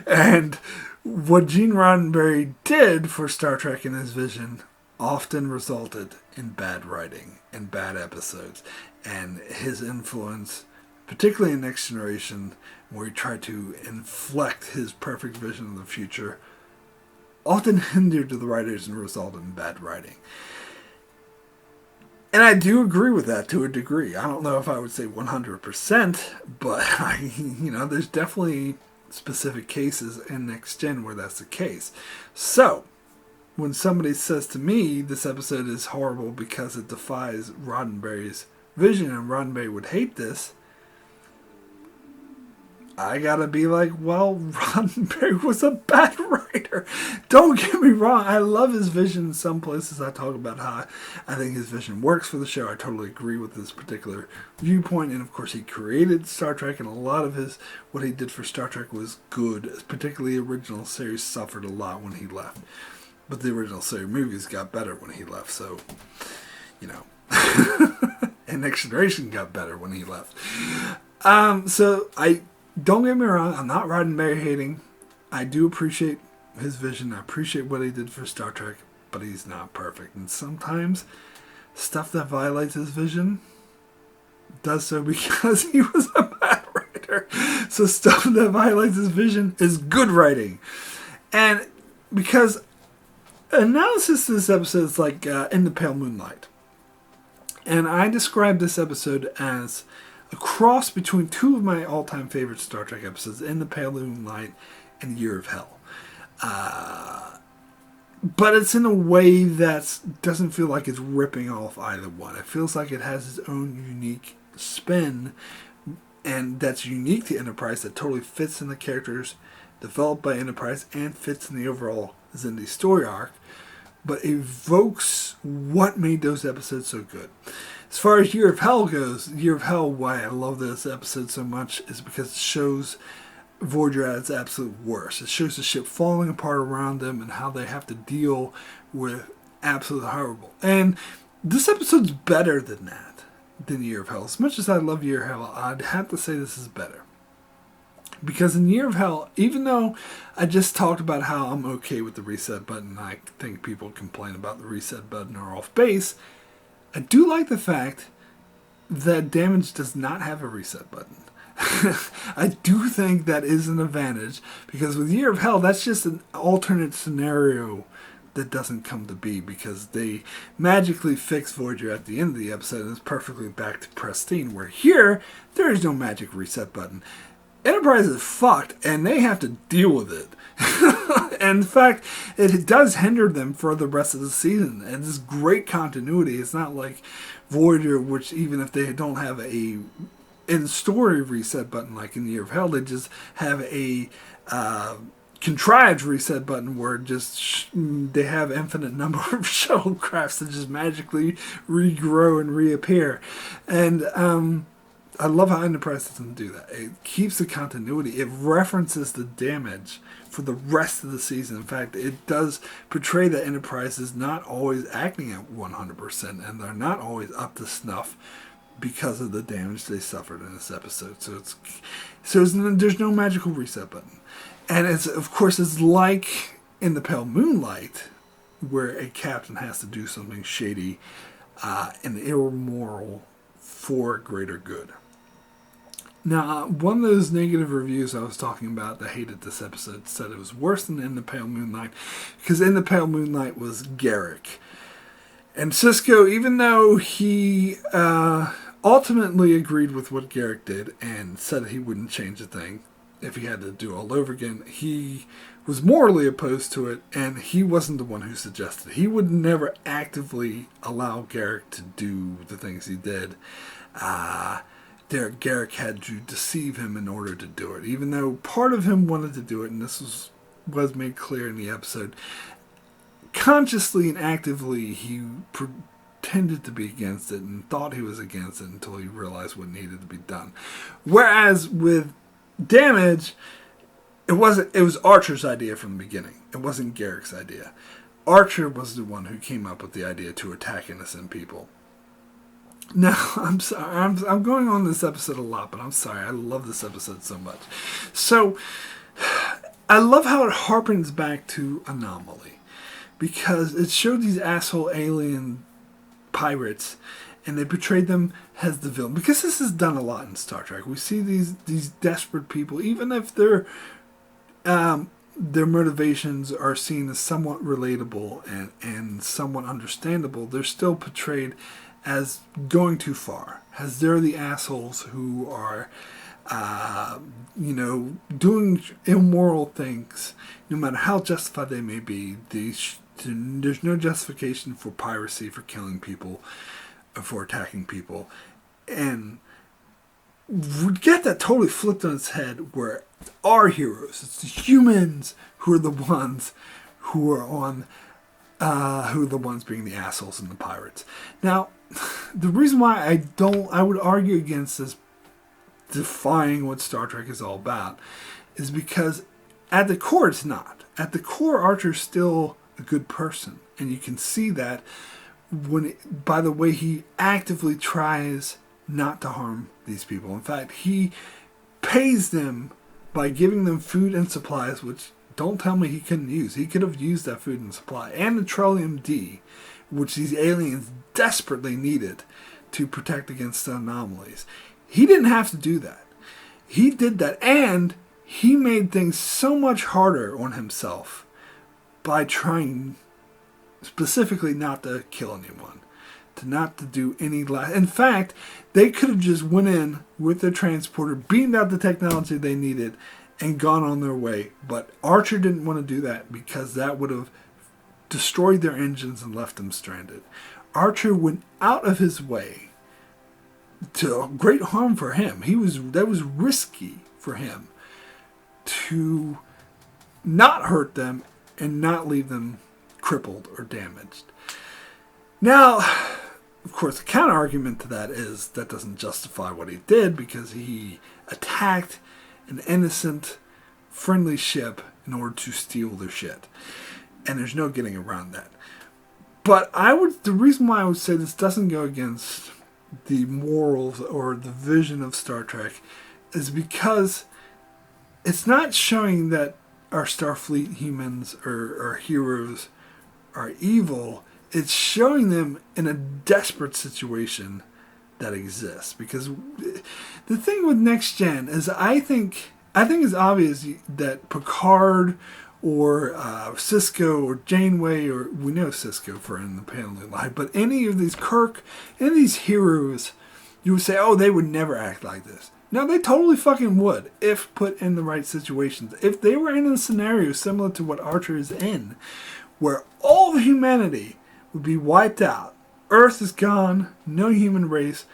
And what Gene Roddenberry did for Star Trek in his vision often resulted in bad writing and bad episodes, and his influence, particularly in Next Generation, where he tried to inflect his perfect vision of the future, often hindered the writers and resulted in bad writing. And I do agree with that to a degree. I don't know if I would say 100%, but there's definitely specific cases in Next Gen where that's the case. So, when somebody says to me, this episode is horrible because it defies Roddenberry's vision and Roddenberry would hate this, I gotta be like, well, Roddenberry was a bad writer. Don't get me wrong. I love his vision in some places. I talk about how I think his vision works for the show. I totally agree with this particular viewpoint. And of course, he created Star Trek, and a lot of what he did for Star Trek was good. Particularly the original series suffered a lot when he left. But the original series movies got better when he left. So, and Next Generation got better when he left. Don't get me wrong, I'm not Roddenberry hating. I do appreciate his vision. I appreciate what he did for Star Trek, but he's not perfect. And sometimes stuff that violates his vision does so because he was a bad writer. So stuff that violates his vision is good writing. And because analysis of this episode is like In the Pale Moonlight. And I described this episode as a cross between two of my all-time favorite Star Trek episodes, In the Pale Moonlight and Year of Hell. But it's in a way that doesn't feel like it's ripping off either one. It feels like it has its own unique spin, and that's unique to Enterprise, that totally fits in the characters developed by Enterprise and fits in the overall Xindi story arc, but evokes what made those episodes so good. As far as Year of Hell goes, Year of Hell, why I love this episode so much is because it shows Voyager at its absolute worst. It shows the ship falling apart around them and how they have to deal with absolute horrible. And this episode's better than that, than Year of Hell. As much as I love Year of Hell, I'd have to say this is better. Because in Year of Hell, even though I just talked about how I'm okay with the reset button, I think people complain about the reset button or off base, I do like the fact that Damage does not have a reset button. I do think that is an advantage, because with Year of Hell, that's just an alternate scenario that doesn't come to be, because they magically fix Voyager at the end of the episode and it's perfectly back to pristine, where here, there is no magic reset button. Enterprise is fucked, and they have to deal with it. And in fact, it does hinder them for the rest of the season. And this great continuity. It's not like Voyager, which even if they don't have a in-story reset button like in Year of Hell, they just have a contrived reset button where just they have infinite number of shuttlecrafts that just magically regrow and reappear. And I love how Enterprise doesn't do that. It keeps the continuity. It references the Damage for the rest of the season. In fact, it does portray that Enterprise is not always acting at 100%, and they're not always up to snuff because of the damage they suffered in this episode. So there's no magical reset button. And of course, it's like in The Pale Moonlight, where a captain has to do something shady and immoral for greater good. Now, one of those negative reviews I was talking about that hated this episode said it was worse than In the Pale Moonlight, because In the Pale Moonlight was Garrick. And Sisko, even though he ultimately agreed with what Garrick did and said he wouldn't change a thing if he had to do it all over again, he was morally opposed to it, and he wasn't the one who suggested it. He would never actively allow Garrick to do the things he did. Garrick had to deceive him in order to do it, even though part of him wanted to do it, and this was made clear in the episode. Consciously and actively, he pretended to be against it and thought he was against it until he realized what needed to be done. Whereas with Damage, it was Archer's idea from the beginning. It wasn't Garrick's idea. Archer was the one who came up with the idea to attack innocent people. Now, I'm sorry, I'm going on this episode a lot, but I'm sorry, I love this episode so much. So, I love how it harpens back to Anomaly, because it showed these asshole alien pirates, and they portrayed them as the villain. Because this is done a lot in Star Trek. We see these desperate people, even if their motivations are seen as somewhat relatable and somewhat understandable, they're still portrayed as going too far, as they're the assholes who are, doing immoral things, no matter how justified they may be. There's no justification for piracy, for killing people, for attacking people, and we get that totally flipped on its head, where our heroes, it's the humans who are the ones who are the ones being the assholes and the pirates. Now, the reason why I would argue against this defying what Star Trek is all about is because at the core it's not. At the core, Archer's still a good person, and you can see that by the way he actively tries not to harm these people. In fact, he pays them by giving them food and supplies, which don't tell me he couldn't use. He could have used that food and supply, and the Trillium D, which these aliens desperately needed to protect against the anomalies. He didn't have to do that. He did that, and he made things so much harder on himself by trying specifically not to kill anyone, not to do any. In fact, they could have just went in with their transporter, beamed out the technology they needed, and gone on their way. But Archer didn't want to do that, because that would have destroyed their engines and left them stranded. Archer went out of his way to great harm for him. That was risky for him to not hurt them and not leave them crippled or damaged. Now, of course, the counter argument to that is that doesn't justify what he did, because he attacked an innocent friendly ship in order to steal their shit. And there's no getting around that. But the reason why I would say this doesn't go against the morals or the vision of Star Trek is because it's not showing that our Starfleet humans or heroes are evil. It's showing them in a desperate situation that exists. Because the thing with Next Gen is I think it's obvious that Picard or Cisco or Janeway, or we know Cisco for in the Paneling Line, but any of these Kirk, any of these heroes, you would say, oh, they would never act like this. No, they totally fucking would, if put in the right situations. If they were in a scenario similar to what Archer is in, where all of humanity would be wiped out, Earth is gone, no human race,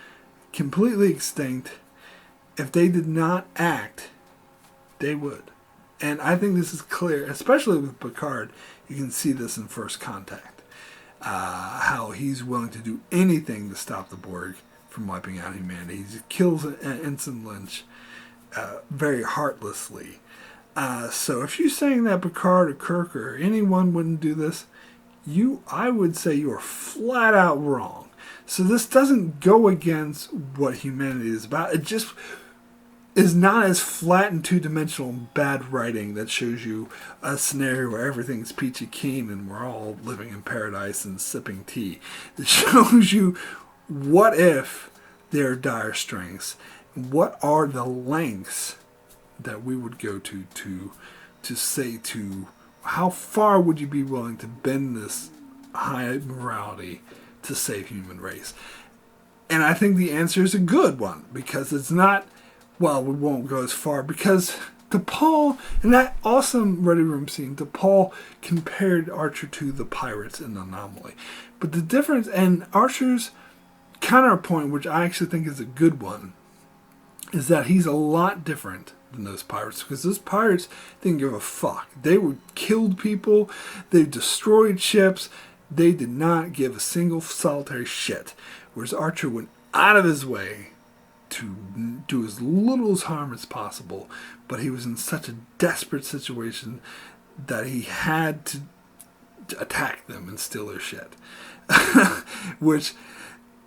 completely extinct, if they did not act, they would. And I think this is clear, especially with Picard. You can see this in First Contact. How he's willing to do anything to stop the Borg from wiping out humanity. He kills Ensign Lynch very heartlessly. So if you're saying that Picard or Kirk or anyone wouldn't do this, I would say you are flat out wrong. So this doesn't go against what humanity is about. It just is not as flat and two-dimensional bad writing that shows you a scenario where everything's peachy keen and we're all living in paradise and sipping tea. It shows you what if there are dire strengths. What are the lengths that we would go to say to how far would you be willing to bend this high morality to save human race? And I think the answer is a good one, because it's not, well, we won't go as far, because T'Pol, in that awesome Ready Room scene, T'Pol compared Archer to the pirates in Anomaly. But the difference, and Archer's counterpoint, which I actually think is a good one, is that he's a lot different than those pirates, because those pirates didn't give a fuck. They killed people, they destroyed ships, they did not give a single solitary shit. Whereas Archer went out of his way to do as little harm as possible, but he was in such a desperate situation that he had to attack them and steal their shit. Which,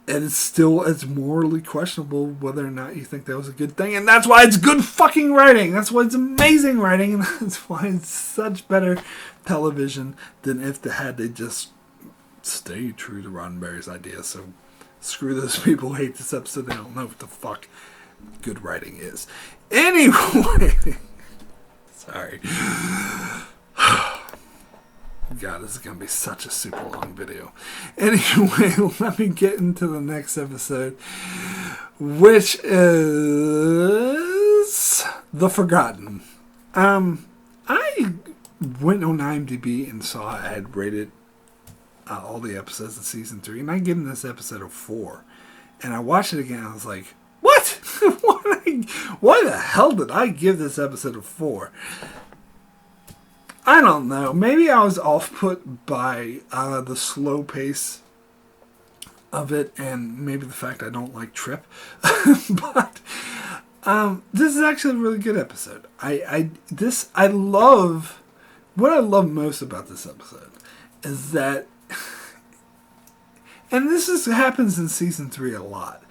and it's morally questionable whether or not you think that was a good thing, and that's why it's good fucking writing. That's why it's amazing writing, and that's why it's such better television than if they just stayed true to Roddenberry's idea. So screw those people who hate this episode. They don't know what the fuck good writing is. Anyway, sorry. God, this is going to be such a super long video. Anyway, let me get into the next episode, which is The Forgotten. I went on IMDb and saw I had rated all the episodes of season 3, and I give this episode a 4. And I watched it again, and I was like, what? Why the hell did I give this episode a 4? I don't know. Maybe I was off-put by the slow pace of it, and maybe the fact I don't like Trip. But this is actually a really good episode. What I love most about this episode is that, and happens in season 3 a lot.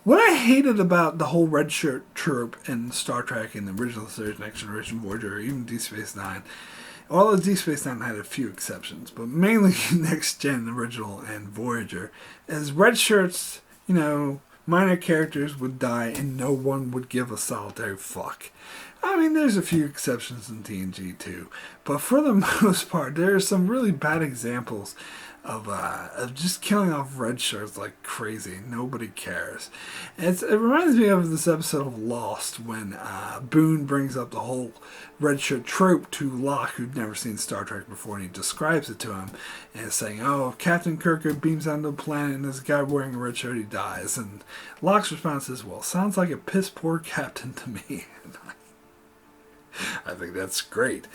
What I hated about the whole red shirt trope in Star Trek and the original series, Next Generation, Voyager, or even Deep Space Nine, although Deep Space Nine had a few exceptions, but mainly Next Gen, original, and Voyager, is red shirts, minor characters would die and no one would give a solitary fuck. I mean, there's a few exceptions in TNG too, but for the most part, there are some really bad examples of just killing off red shirts like crazy. Nobody cares. It reminds me of this episode of Lost when Boone brings up the whole red shirt trope to Locke, who'd never seen Star Trek before, and he describes it to him and saying, oh, if Captain Kirk beams onto the planet and there's a guy wearing a red shirt, he dies. And Locke's response is, well, sounds like a piss poor captain to me. I think that's great.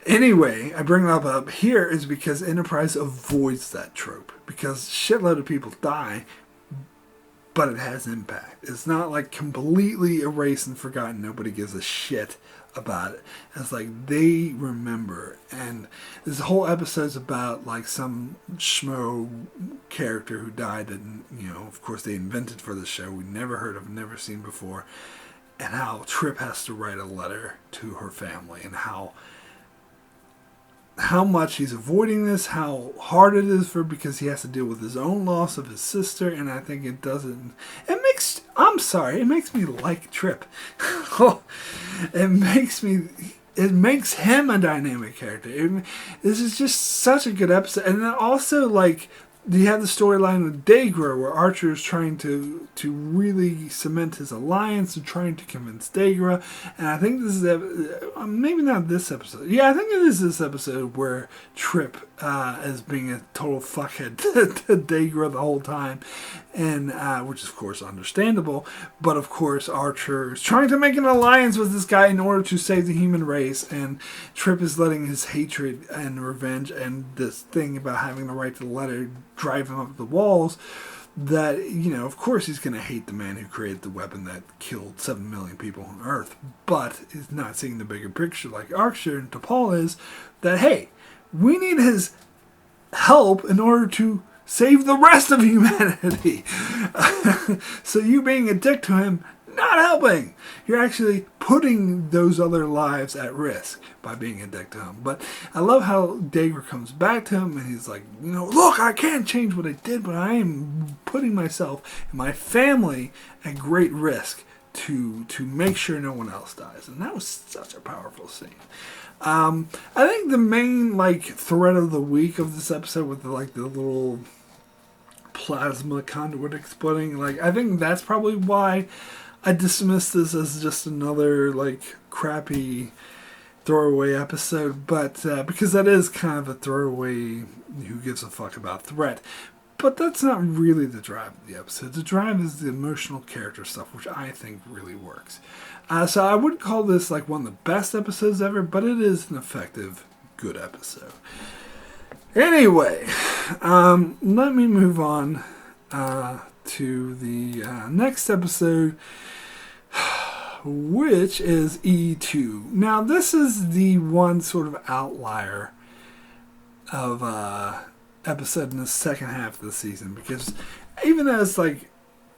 Anyway, I bring that up here is because Enterprise avoids that trope. Because shitload of people die, but it has impact. It's not like completely erased and forgotten. Nobody gives a shit about it. It's like they remember, and this whole episode's about like some schmo character who died, and of course they invented for the show. We never heard of, never seen before, and how Trip has to write a letter to her family, and how much he's avoiding this, how hard it is for because he has to deal with his own loss of his sister, and I think it doesn't. It makes me like Trip. It makes him a dynamic character. This is just such a good episode, and then also like. You have the storyline with Dagra, where Archer is trying to really cement his alliance and trying to convince Dagra. And I think this is maybe not this episode. Yeah, I think it is this episode where Trip is being a total fuckhead to Dagra the whole time, and which is of course understandable. But of course Archer is trying to make an alliance with this guy in order to save the human race, and Trip is letting his hatred and revenge and this thing about having the right to the letter drive him up the walls, that, of course he's going to hate the man who created the weapon that killed 7 million people on Earth, but is not seeing the bigger picture like Archer and T'Pol is, that, hey, we need his help in order to save the rest of humanity. So you being a dick to him, not helping. You're actually putting those other lives at risk by being a dick to him. But I love how Dagra comes back to him and he's like, look, I can't change what I did, but I am putting myself and my family at great risk to make sure no one else dies. And that was such a powerful scene. I think the main thread of the week of this episode with the little plasma conduit exploding, I think that's probably why I dismiss this as just another crappy throwaway episode, but because that is kind of a throwaway who gives a fuck about threat. But that's not really the drive of the episode. The drive is the emotional character stuff, which I think really works. So I wouldn't call this one of the best episodes ever, but it is an effective, good episode. Anyway, let me move on to the next episode, which is E2. Now, this is the one sort of outlier of episode in the second half of the season, because even though it's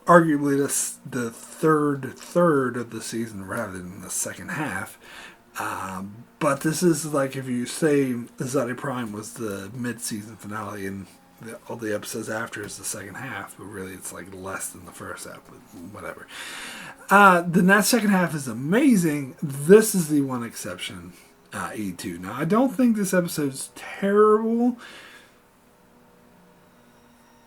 arguably the third of the season rather than the second half, but this is if you say Olle Prime was the mid-season finale and all the episodes after is the second half, but really it's less than the first half, but whatever. Then that second half is amazing. This is the one exception, E2. Now, I don't think this episode's terrible,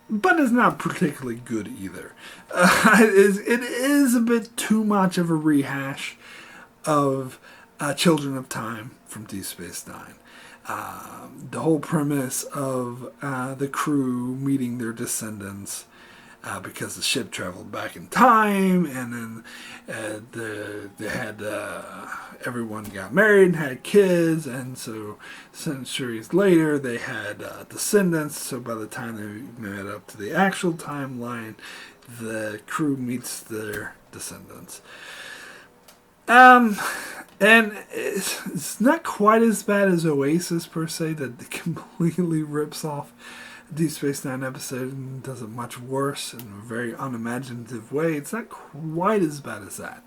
but it's not particularly good either. It is a bit too much of a rehash of Children of Time from Deep Space Nine. The whole premise of the crew meeting their descendants because the ship traveled back in time, and then they had everyone got married and had kids, and so centuries later they had descendants. So by the time they met up to the actual timeline, the crew meets their descendants. And it's not quite as bad as Oasis, per se, that completely rips off Deep Space Nine episode and does it much worse in a very unimaginative way. It's not quite as bad as that.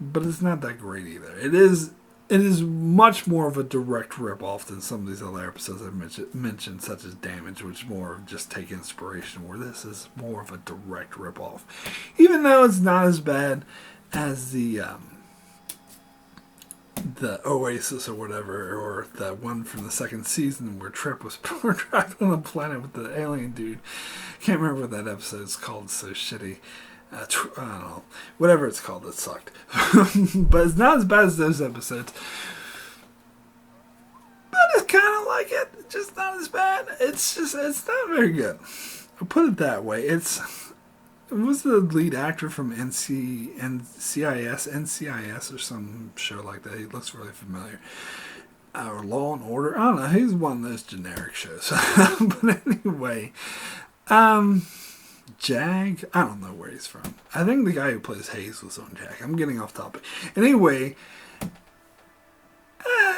But it's not that great either. It is much more of a direct rip-off than some of these other episodes I've mentioned, such as Damage, which more of just take inspiration, where this is more of a direct rip-off. Even though it's not as bad as the Oasis or whatever, or the one from the second season where Trip was trapped on a planet with the alien dude. Can't remember what that episode's called. It's so shitty. I don't know. Whatever it's called, it sucked. But it's not as bad as those episodes. But it's kind of like it. It's just not as bad. It's not very good. I'll put it that way. Who's the lead actor from NCIS or some show like that? He looks really familiar. Or Law and Order. I don't know. He's one of those generic shows. But anyway, Jag? I don't know where he's from. I think the guy who plays Hayes was on Jag. I'm getting off topic. Anyway,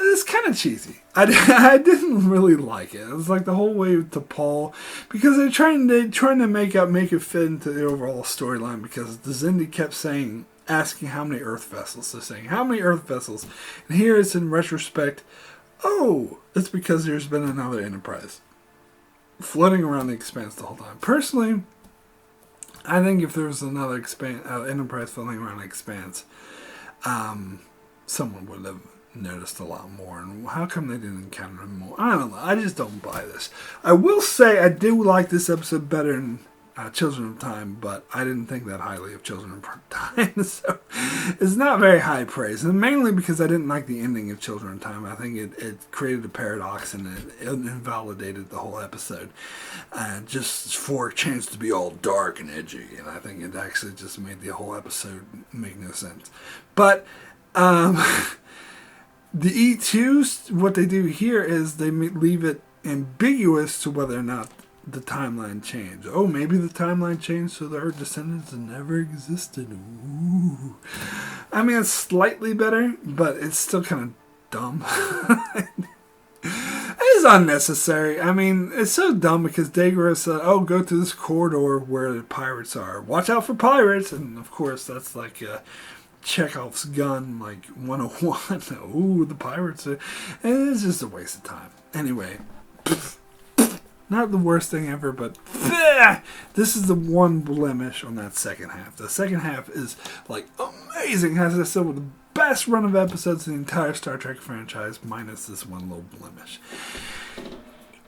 it's kind of cheesy. I didn't really like it. It was like the whole way to Paul, because they're trying to make it fit into the overall storyline, because the Zindi kept asking how many Earth vessels. They're saying, how many Earth vessels? And here it's in retrospect, oh, it's because there's been another Enterprise floating around the Expanse the whole time. Personally, I think if there was another Enterprise floating around the Expanse, someone would have noticed a lot more. And how come they didn't encounter him more? I don't know. I just don't buy this. I will say I do like this episode better than Children of Time, but I didn't think that highly of Children of Time. So it's not very high praise. And mainly because I didn't like the ending of Children of Time. I think it created a paradox and it invalidated the whole episode. Just for a chance to be all dark and edgy. And I think it actually just made the whole episode make no sense. But the E2s, what they do here is they leave it ambiguous to whether or not the timeline changed. Oh, maybe the timeline changed so that our descendants never existed. Ooh. I mean, it's slightly better, but it's still kind of dumb. It's unnecessary. I mean, it's so dumb because Degra said, oh, go to this corridor where the pirates are. Watch out for pirates. And, of course, that's like Chekhov's gun, like 101. Ooh, the pirates are... And it's just a waste of time. Anyway, not the worst thing ever, but this is the one blemish on that second half. The second half is, like, amazing. As I said, with the best run of episodes in the entire Star Trek franchise, minus this one little blemish.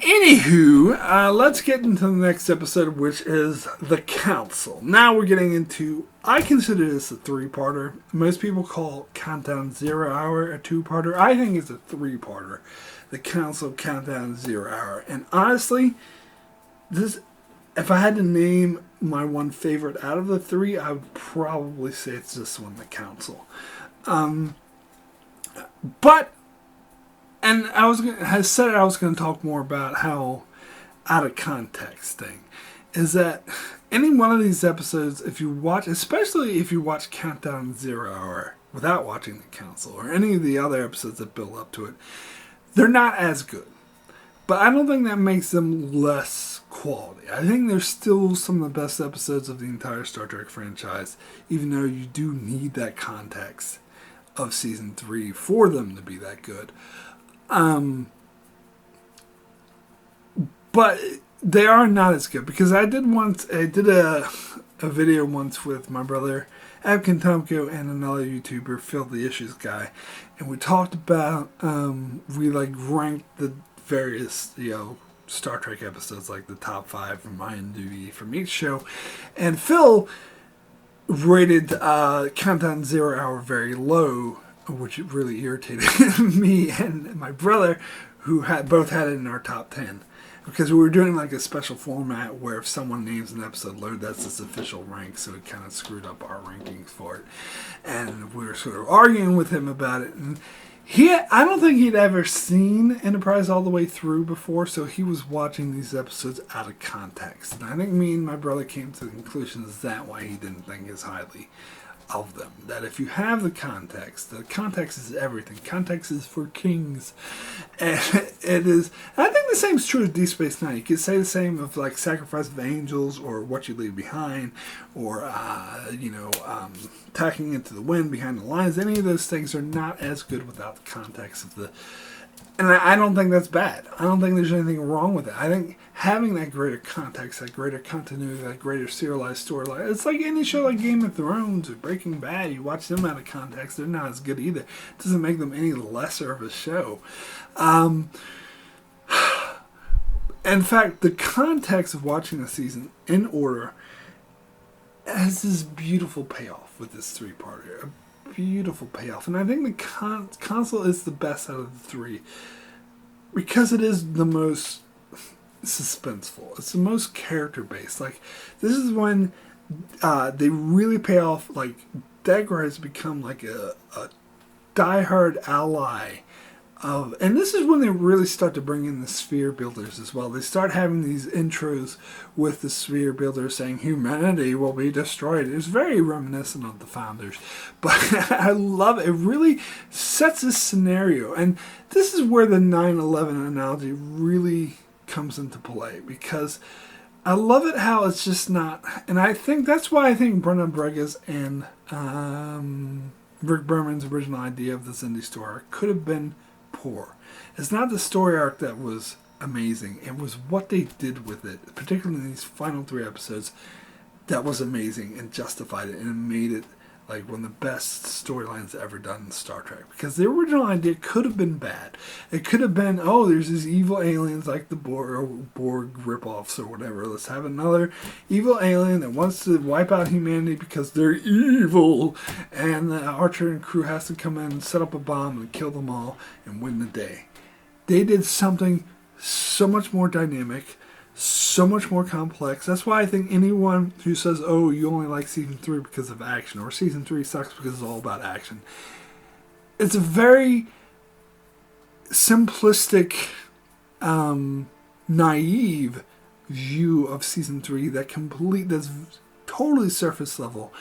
Anywho, let's get into the next episode, which is The Council. Now we're getting into, I consider this a three-parter. Most people call Countdown 0 Hour a two-parter. I think it's a three-parter. The Council, Countdown 0 Hour. And honestly, this, if I had to name my one favorite out of the three, I would probably say it's this one, The Council. But... And I was going to talk more about how out of context thing is that any one of these episodes, if you watch, especially if you watch Countdown 0 Hour without watching The Council or any of the other episodes that build up to it, they're not as good. But I don't think that makes them less quality. I think they're still some of the best episodes of the entire Star Trek franchise, even though you do need that context of season 3 for them to be that good. But they are not as good because I did a video once with my brother Abkin Tomko and another YouTuber, Phil the Issues Guy, and we talked about we like ranked the various Star Trek episodes, like the top 5 from IMDb from each show, and Phil rated Countdown 0 Hour very low, which really irritated me and my brother, who both had it in our top 10. Because we were doing like a special format where if someone names an episode low, that's its official rank, so it kind of screwed up our rankings for it. And we were sort of arguing with him about it. And I don't think he'd ever seen Enterprise all the way through before, so he was watching these episodes out of context. And I think me and my brother came to the conclusion is that why he didn't think as highly of them. That if you have the context is everything. Context is for kings. And it is, and I think the same is true of Deep Space Nine. You could say the same of like Sacrifice of Angels or What You Leave Behind or Tacking Into the Wind, Behind the Lines. Any of those things are not as good without the context of the... And I don't think that's bad. I don't think there's anything wrong with it. I think having that greater context, that greater continuity, that greater serialized storyline, it's like any show like Game of Thrones or Breaking Bad. You watch them out of context, they're not as good either. It doesn't make them any lesser of a show. In fact, the context of watching a season in order has this beautiful payoff with this three-parter. Beautiful payoff, and I think the Council is the best out of the three because it is the most suspenseful. It's the most character based. Like, this is when they really pay off. Like, Degra has become like a diehard ally And this is when they really start to bring in the sphere builders as well. They start having these intros with the sphere builders saying humanity will be destroyed. It's very reminiscent of the Founders. But I love it. It really sets this scenario. And this is where the 9/11 analogy really comes into play, because I love it how it's just not... And I think that's why I think Brennan Bregas and Rick Berman's original idea of the Xindi story could have been poor. It's not the story arc that was amazing. It was what they did with it, particularly in these final 3 episodes, that was amazing and justified it, and it made it like one of the best storylines ever done in Star Trek. Because the original idea could have been bad. It could have been, oh, there's these evil aliens like the Borg ripoffs or whatever. Let's have another evil alien that wants to wipe out humanity because they're evil. And Archer and crew has to come in and set up a bomb and kill them all and win the day. They did something so much more dynamic, so much more complex. That's why I think anyone who says, oh, you only like season 3 because of action, or season 3 sucks because it's all about action, it's a very simplistic, naive view of season 3 that's totally surface level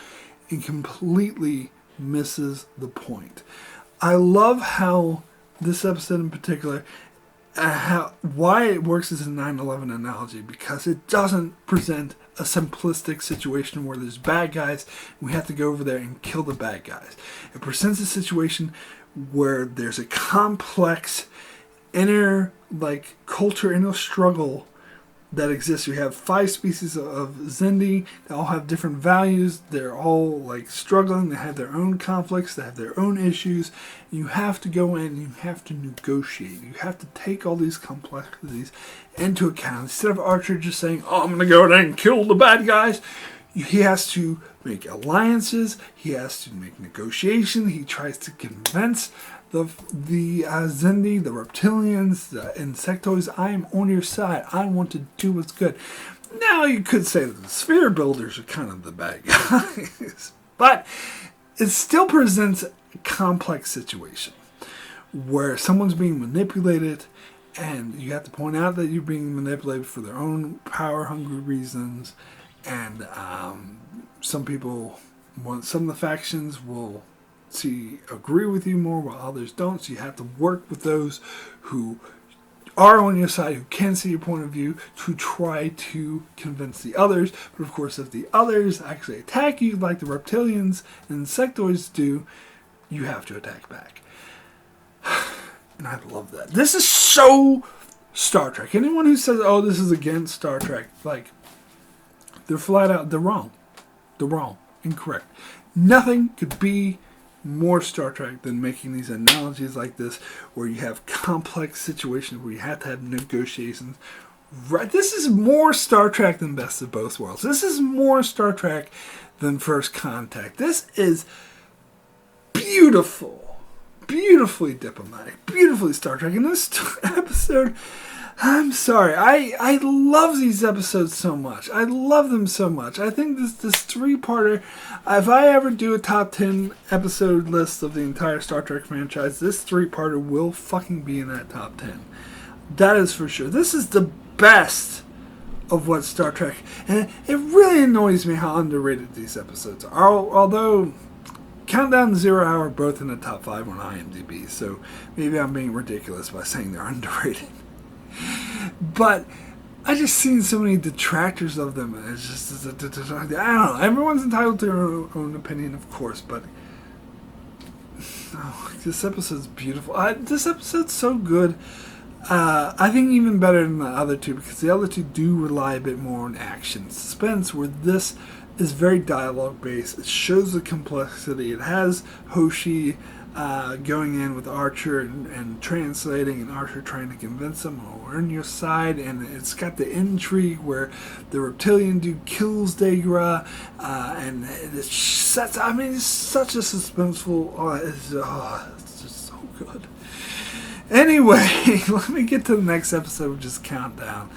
and completely misses the point. I love how this episode in particular, why it works as a 9/11 analogy, because it doesn't present a simplistic situation where there's bad guys and we have to go over there and kill the bad guys. It presents a situation where there's a complex inner culture, inner struggle that exists. We have 5 species of Xindi that all have different values. They're all struggling. They have their own conflicts. They have their own issues. You have to go in and you have to negotiate. You have to take all these complexities into account. Instead of Archer just saying, oh, I'm going to go in and kill the bad guys, he has to make alliances. He has to make negotiation. He tries to convince the Xindi, the reptilians, the insectoids, I am on your side. I want to do what's good. Now you could say that the sphere builders are kind of the bad guys, but it still presents a complex situation where someone's being manipulated, and you have to point out that you're being manipulated for their own power-hungry reasons, and some of the factions will agree with you more while others don't, so you have to work with those who are on your side, who can see your point of view, to try to convince the others. But of course, if the others actually attack you like the reptilians and insectoids do, you have to attack back. And I love that. This is so Star Trek. Anyone who says, oh, this is against Star Trek, they're flat out, they're wrong. They're wrong. Incorrect. Nothing could be more Star Trek than making these analogies like this, where you have complex situations where you have to have negotiations. Right? This is more Star Trek than Best of Both Worlds. This is more Star Trek than First Contact. This is beautiful, beautifully diplomatic, beautifully Star Trek. In this episode, I'm sorry, I love these episodes so much. I love them so much. I think this 3-parter, if I ever do a top 10 episode list of the entire Star Trek franchise, this 3-parter will fucking be in that top 10. That is for sure. This is the best of what Star Trek, and it really annoys me how underrated these episodes are. Although Countdown and 0 Hour are both in the top 5 on IMDb, so maybe I'm being ridiculous by saying they're underrated. But I just seen so many detractors of them, and it's just, I don't know. Everyone's entitled to their own opinion, of course, but this episode's beautiful. This episode's so good. I think even better than the other 2, because the other 2 do rely a bit more on action, suspense, where this is very dialogue based. It shows the complexity. It has Hoshi going in with Archer and translating, and Archer trying to convince him, oh, we're on your side, and it's got the intrigue where the reptilian dude kills Degra, and it sets, it's such a suspenseful, it's just so good. Anyway, let me get to the next episode, which is Countdown,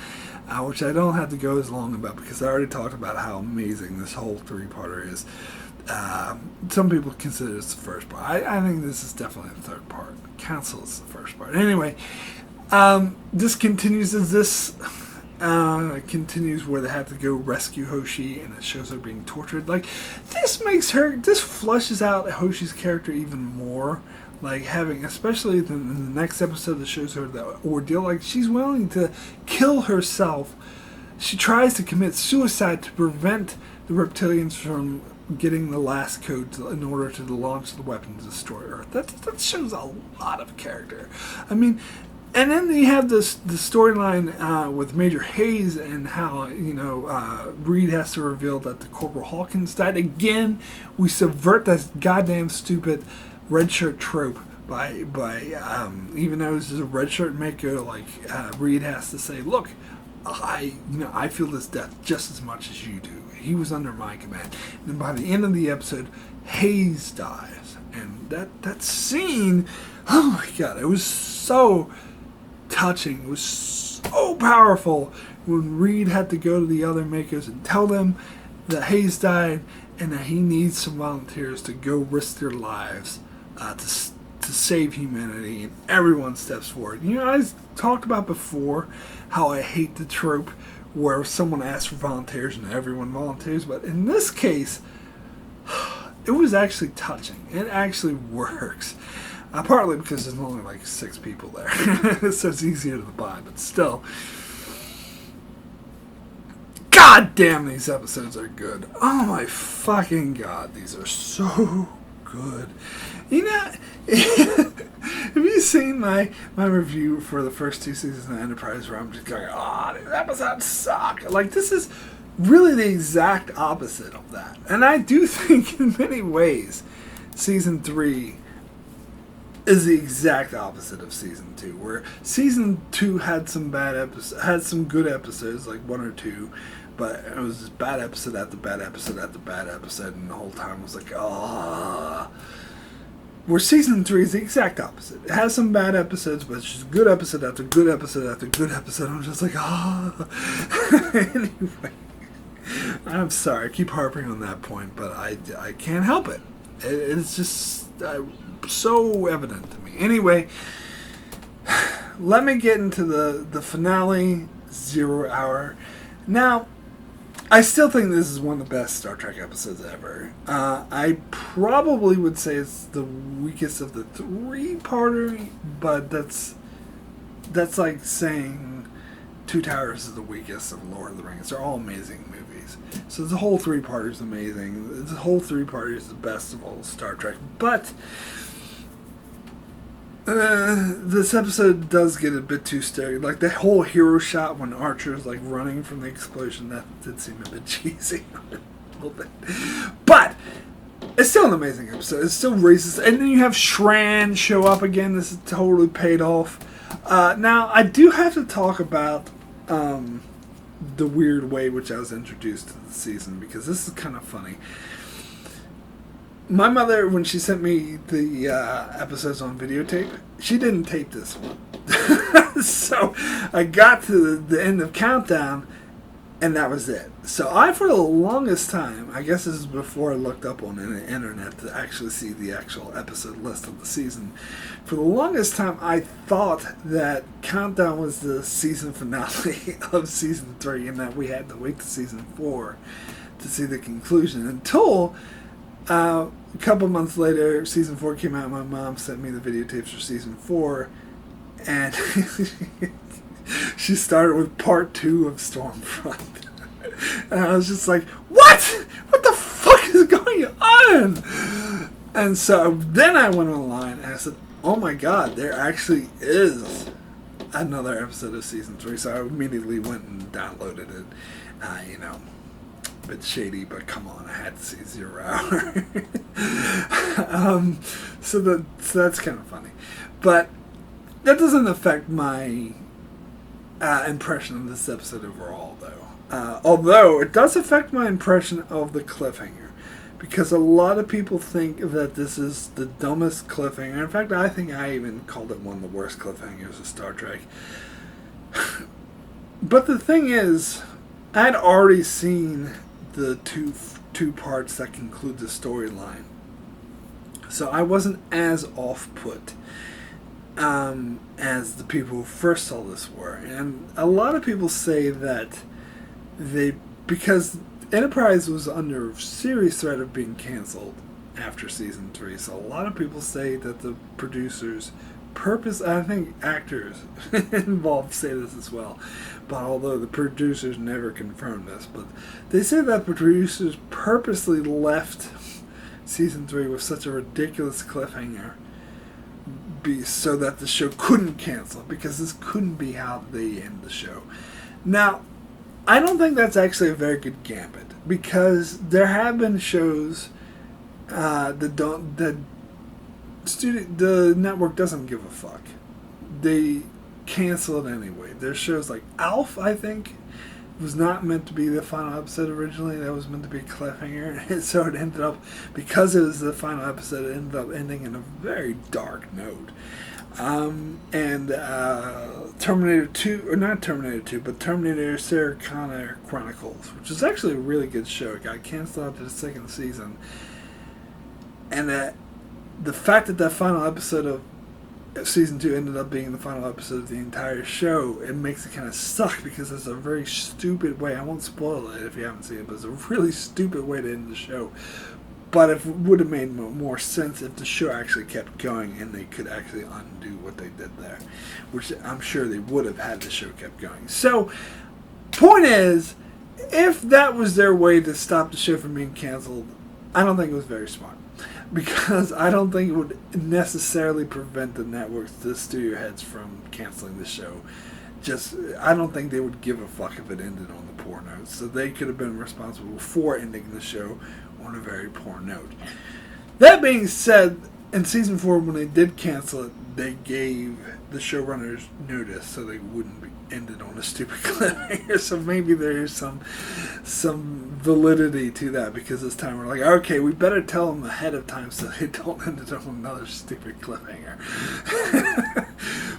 which I don't have to go as long about because I already talked about how amazing this whole 3-parter is. Some people consider this the first part. I think this is definitely the third part. Council is the first part. Anyway, this continues as this continues where they have to go rescue Hoshi, and it shows her being tortured. Like, this flushes out Hoshi's character even more. Like, having, especially in the next episode that shows her the ordeal, like, she's willing to kill herself. She tries to commit suicide to prevent the reptilians from getting the last code in order to launch the weapon to destroy Earth. That shows a lot of character. I mean, and then you have the storyline with Major Hayes and how, Reed has to reveal that the Corporal Hawkins died. Again, we subvert that goddamn stupid red shirt trope by even though this is a red shirt maker, like Reed has to say, look, I feel this death just as much as you do. He was under my command. And by the end of the episode, Hayes dies. And that scene, oh my god, it was so touching. It was so powerful when Reed had to go to the other makers and tell them that Hayes died and that he needs some volunteers to go risk their lives to save humanity, and everyone steps forward. I talked about before how I hate the trope where someone asks for volunteers and everyone volunteers, but in this case, it was actually touching. It actually works. Partly because there's only like 6 people there, so it's easier to buy, but still. God damn, these episodes are good. Oh my fucking god, these are so good. Have you seen my review for the first 2 seasons of Enterprise where I'm just going, these episodes suck? Like, this is really the exact opposite of that. And I do think in many ways Season 3 is the exact opposite of Season 2, where Season 2 had some good episodes, like 1 or 2, but it was just bad episode after bad episode after bad episode, and the whole time was like, Where Season 3 is the exact opposite. It has some bad episodes, but it's just good episode after good episode after good episode. I'm just like, Anyway, I'm sorry, I keep harping on that point, but I can't help it. It's just so evident to me. Anyway, let me get into the finale, 0 Hour. Now, I still think this is one of the best Star Trek episodes ever. I probably would say it's the weakest of the 3-parter, but that's like saying Two Towers is the weakest of Lord of the Rings. They're all amazing movies. So the whole 3-parter is amazing. The whole 3-parter is the best of all Star Trek. But this episode does get a bit too stereotypical. Like the whole hero shot when Archer's like running from the explosion, that did seem a bit cheesy. A little bit. But it's still an amazing episode. It's still racist. And then you have Shran show up again. This is totally paid off. Now, I do have to talk about the weird way which I was introduced to the season, because this is kind of funny. My mother, when she sent me the episodes on videotape, she didn't tape this one. So I got to the end of Countdown, and that was it. So for the longest time, I guess this is before I looked up on the internet to actually see the actual episode list of the season. For the longest time, I thought that Countdown was the season finale of Season 3, and that we had to wait to Season 4 to see the conclusion. Until a couple months later, Season 4 came out, my mom sent me the videotapes for Season 4, and she started with Part 2 of Stormfront. And I was just like, what? What the fuck is going on? And so then I went online and I said, oh my god, there actually is another episode of Season 3. So I immediately went and downloaded it. A bit shady, but come on, I had to see 0 Hour. So that's kind of funny. But that doesn't affect my impression of this episode overall, though. Although it does affect my impression of the cliffhanger, because a lot of people think that this is the dumbest cliffhanger. In fact, I think I even called it one of the worst cliffhangers of Star Trek. But the thing is, I had already seen the two parts that conclude the storyline. So I wasn't as off-put as the people who first saw this were. And a lot of people say that because Enterprise was under serious threat of being canceled after season 3, so a lot of people say that the producers I think actors involved say this as well, but although the producers never confirmed this, but they say that the producers purposely left season 3 with such a ridiculous cliffhanger so that the show couldn't cancel, because this couldn't be how they end the show. Now, I don't think that's actually a very good gambit, because there have been shows the network doesn't give a fuck. They cancel it anyway. There's shows like Alf, I think, was not meant to be the final episode originally. That was meant to be a cliffhanger. So it ended up, because it was the final episode, it ended up ending in a very dark note. And Terminator 2, or not Terminator 2, but Terminator Sarah Connor Chronicles, which is actually a really good show. It got canceled after the second season. And the fact that final episode of season 2 ended up being the final episode of the entire show, it makes it kind of suck, because it's a very stupid way. I won't spoil it if you haven't seen it, but it's a really stupid way to end the show. But it would have made more sense if the show actually kept going and they could actually undo what they did there, which I'm sure they would have had the show kept going. So, point is, if that was their way to stop the show from being canceled, I don't think it was very smart. Because I don't think it would necessarily prevent the networks, the studio heads, from canceling the show. I don't think they would give a fuck if it ended on the poor note. So they could have been responsible for ending the show on a very poor note. That being said, in season 4, when they did cancel it, they gave the showrunners notice so they wouldn't be ended on a stupid cliffhanger. So maybe there's some validity to that, because this time we're like, okay, we better tell them ahead of time so they don't end it on another stupid cliffhanger.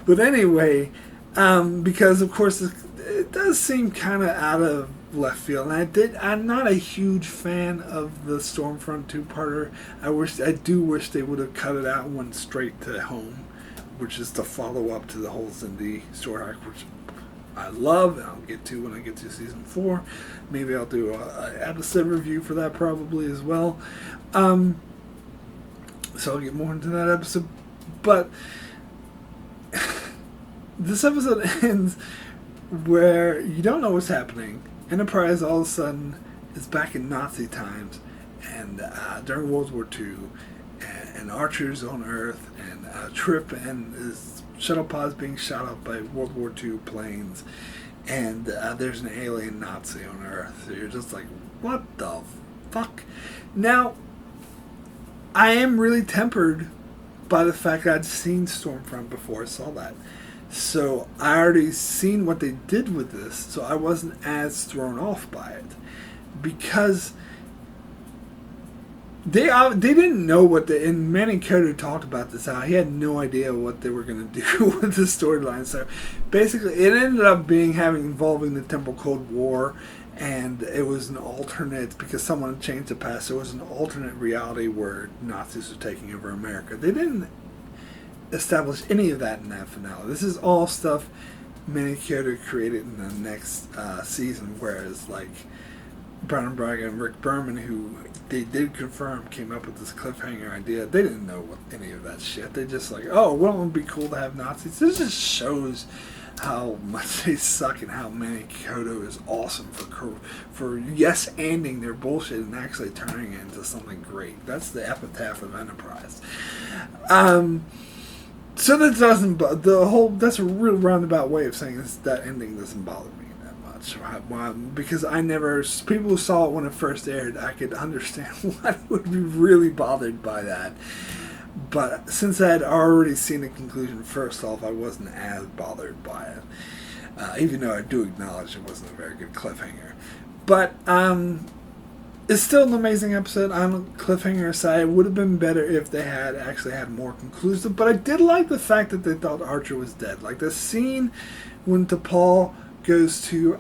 But anyway, because of course it does seem kind of out of left field, and I'm not a huge fan of the Stormfront 2-parter. I do wish they would have cut it out and went straight to home, which is the follow-up to the whole Cindy story arc, which I love, and I'll get to when I get to season 4. Maybe I'll do an episode review for that probably as well. So I'll get more into that episode. But this episode ends where you don't know what's happening. Enterprise all of a sudden is back in Nazi times, and during World War II, and Archer's on Earth, and Trip and his shuttle pod's being shot up by World War II planes, and there's an alien Nazi on Earth. So you're just like, what the fuck? Now, I am really tempered by the fact that I'd seen Stormfront before I saw that. So I already seen what they did with this, so I wasn't as thrown off by it, because they didn't know what and Manny Coder talked about this, how he had no idea what they were going to do with the storyline. So basically it ended up involving the Temple Cold War, and it was an alternate, because someone changed the past, so it was an alternate reality where Nazis were taking over America. They didn't establish any of that in that finale. This is all stuff Manny Coder created in the next season, whereas like Brown and Braga and Rick Berman, who they did confirm came up with this cliffhanger idea, they didn't know any of that shit. They just like, oh, well, it would be cool to have Nazis. This just shows how much they suck and how Manny Coder is awesome for yes-anding their bullshit and actually turning it into something great. That's the epitaph of Enterprise. So that that's a real roundabout way of saying this, that ending doesn't bother me that much. Because people who saw it when it first aired, I could understand why I would be really bothered by that. But since I had already seen the conclusion first off, I wasn't as bothered by it. Even though I do acknowledge it wasn't a very good cliffhanger. But, it's still an amazing episode. On a cliffhanger aside, it would have been better if they had actually had more conclusive. But I did like the fact that they thought Archer was dead. Like the scene when T'Pol goes to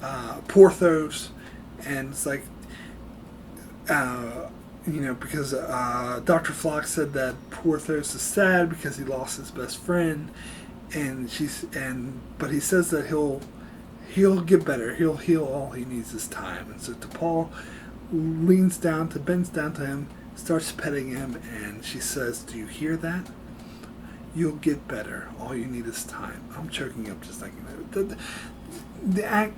Porthos, and it's like Because Dr. Flock said that Porthos is sad because he lost his best friend, but he says that he'll get better. He'll heal. All he needs is time. And so T'Pol bends down to him, starts petting him, and she says, "Do you hear that? You'll get better. All you need is time." I'm choking up just thinking that.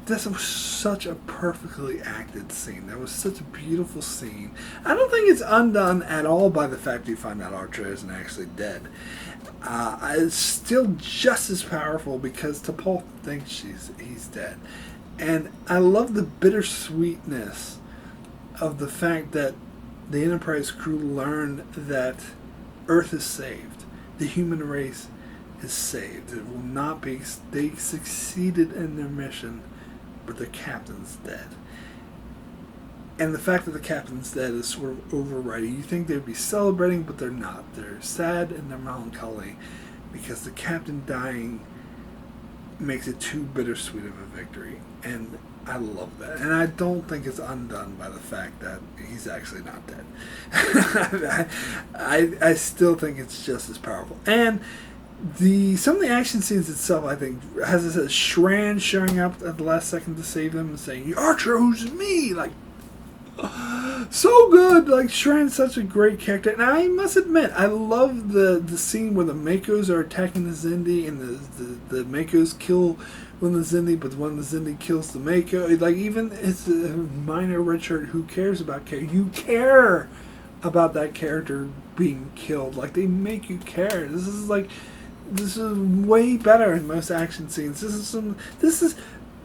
This was such a perfectly acted scene. That was such a beautiful scene. I don't think it's undone at all by the fact you find out Archer isn't actually dead. It's still just as powerful because T'Pol thinks he's dead. And I love the bittersweetness of the fact that the Enterprise crew learned that Earth is saved. The human race is saved. It will not be. They succeeded in their mission, but their captain's dead. And the fact that the captain's dead is sort of overriding. You think they'd be celebrating, but they're not. They're sad and they're melancholy because the captain dying makes it too bittersweet of a victory. And I love that. And I don't think it's undone by the fact that he's actually not dead. I still think it's just as powerful. And some of the action scenes itself, I think, has this Shran showing up at the last second to save them and saying, "Our chose me!" Like, so good. Like, Shran's such a great character. And I must admit, I love the scene where the Makos are attacking the Xindi and the Makos kill one of the Xindi, but one of the Xindi kills the Mako. Like, even it's a minor Richard who cares about character. You care about that character being killed. Like, they make you care. This is way better in most action scenes. This is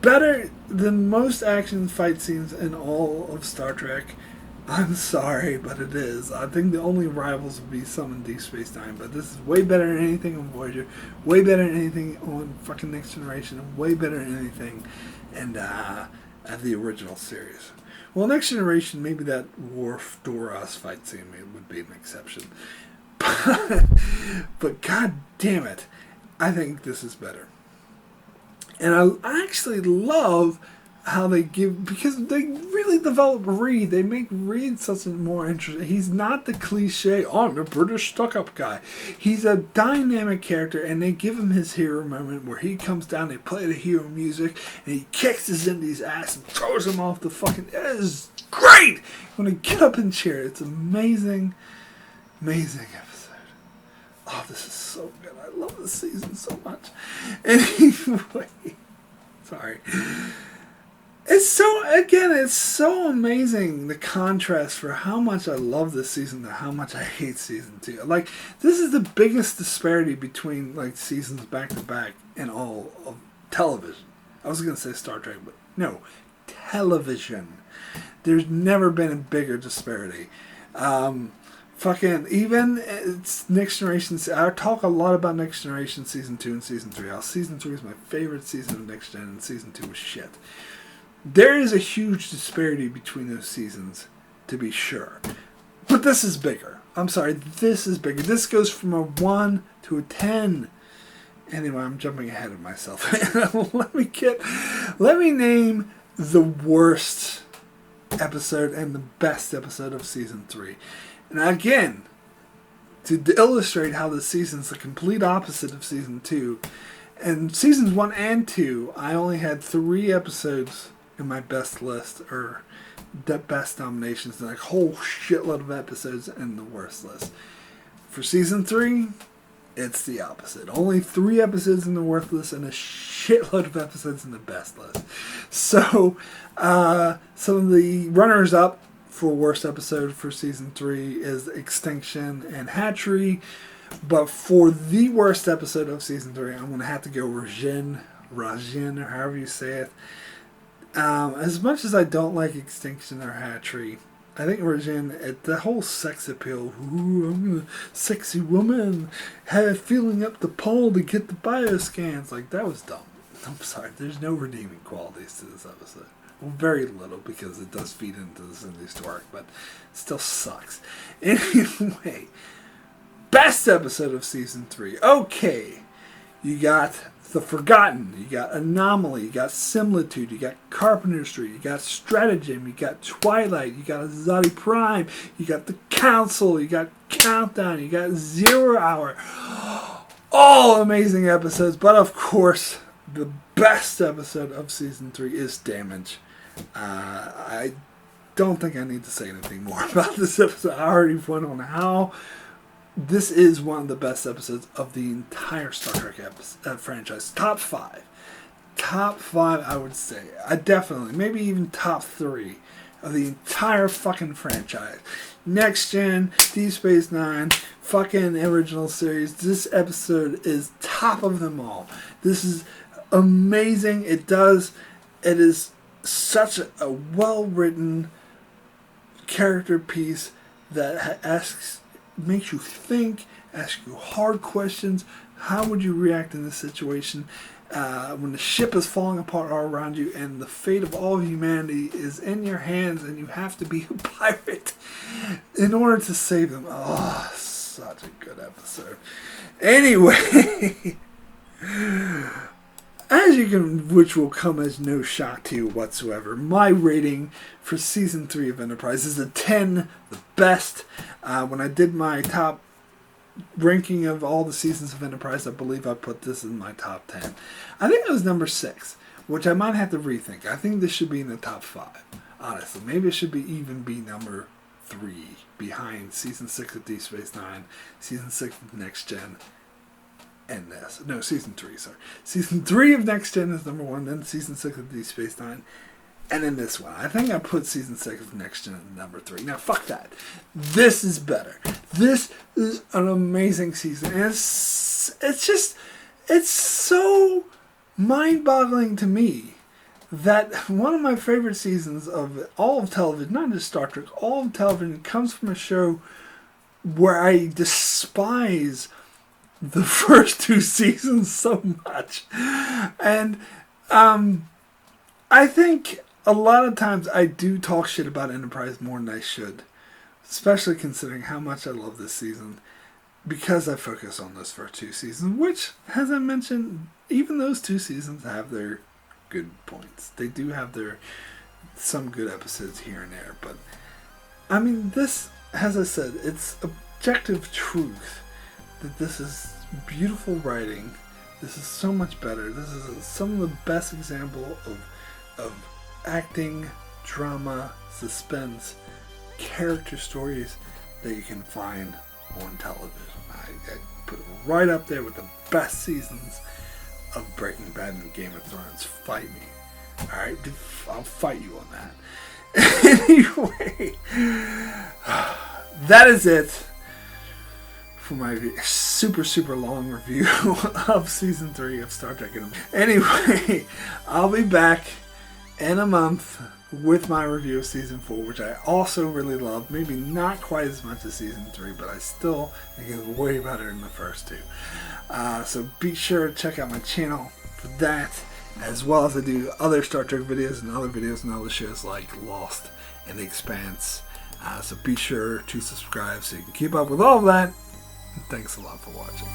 better than most action fight scenes in all of Star Trek. I'm sorry, but it is. I think the only rivals would be some in Deep Space Nine, but this is way better than anything on Voyager, way better than anything on fucking Next Generation, and way better than anything in the original series. Well, Next Generation, maybe that Worf Doros fight scene would be an exception. But god damn it, I think this is better. And I actually love how they because they really develop Reed. They make Reed such a more interesting. He's not the cliche, "I'm a British stuck-up guy." He's a dynamic character, and they give him his hero moment where he comes down, they play the hero music, and he kicks his Indies ass and throws him off the fucking... It is great! When I get up and cheer, it's amazing, amazing episode. Oh, this is so good. I love this season so much. Anyway, sorry. It's so amazing, the contrast for how much I love this season to how much I hate season 2. Like, this is the biggest disparity between, like, seasons back to back in all of television. I was going to say Star Trek, but no, television. There's never been a bigger disparity. Even it's Next Generation. I talk a lot about Next Generation Season 2 and Season 3. Season 3 is my favorite season of Next Gen, and Season 2 was shit. There is a huge disparity between those seasons, to be sure. But this is bigger. I'm sorry, this is bigger. This goes from a 1 to a 10. Anyway, I'm jumping ahead of myself. Let me name the worst episode and the best episode of Season 3. And again, to illustrate how this season's the complete opposite of Season 2. And Seasons 1 and 2, I only had 3 episodes in my best list, or the best nominations, and a whole shitload of episodes in the worst list. For Season 3, it's the opposite. Only 3 episodes in the worst list and a shitload of episodes in the best list. So, some of the runners-up for worst episode for Season 3 is Extinction and Hatchery. But for the worst episode of Season 3, I'm going to have to go Rajin, or however you say it. As much as I don't like Extinction or Hatchery, I think Rajin, the whole sex appeal, "Ooh, I'm a sexy woman, feeling up the pole to get the bioscans," like, that was dumb. I'm sorry, there's no redeeming qualities to this episode. Well, very little, because it does feed into the Cindy story, but it still sucks. Anyway, best episode of Season 3. Okay, you got The Forgotten, you got Anomaly, you got Similitude, you got Carpenter Street, you got Stratagem, you got Twilight, you got Olle Prime, you got The Council, you got Countdown, you got 0 Hour. All amazing episodes, but of course, the best episode of Season 3 is Damage. I don't think I need to say anything more about this episode. I already went on how this is one of the best episodes of the entire Star Trek franchise. Top 5. Top 5, I would say. I definitely, maybe even top 3 of the entire fucking franchise. Next Gen, Deep Space Nine, fucking original series. This episode is top of them all. This is amazing. It is such a well-written character piece that makes you think, asks you hard questions. How would you react in this situation when the ship is falling apart all around you and the fate of all of humanity is in your hands and you have to be a pirate in order to save them? Oh, such a good episode. Anyway, which will come as no shock to you whatsoever, my rating for Season 3 of Enterprise is a 10, the best. When I did my top ranking of all the seasons of Enterprise, I believe I put this in my top 10. I think it was number 6, which I might have to rethink. I think this should be in the top 5, honestly. Maybe it should even be number 3, behind Season 6 of Deep Space Nine, Season 6 of Next Gen, and this. No, Season 3, sorry. Season 3 of Next Gen is number 1, then Season 6 of Deep Space Nine, and then this one. I think I put Season 6 of Next Gen at number 3. Now, fuck that. This is better. This is an amazing season. And it's so mind-boggling to me that one of my favorite seasons of all of television, not just Star Trek, all of television, comes from a show where I despise the first 2 seasons so much. And I think a lot of times I do talk shit about Enterprise more than I should, especially considering how much I love this season, because I focus on those first 2 seasons, which, as I mentioned, even those 2 seasons have their good points. They do have some good episodes here and there, but I mean, this, as I said, it's objective truth that this is beautiful writing. This is so much better. This is some of the best example of acting, drama, suspense, character stories that you can find on television. I put it right up there with the best seasons of Breaking Bad and Game of Thrones. Fight me. Alright? I'll fight you on that. Anyway, that is it for my super long review of Season 3 of Star Trek. Anyway, I'll be back in a month with my review of Season 4, which I also really love. Maybe not quite as much as Season 3, but I still think it's way better than the first 2. So be sure to check out my channel for that, as well as I do other Star Trek videos and other shows like Lost and The Expanse. So be sure to subscribe so you can keep up with all of that. And thanks a lot for watching.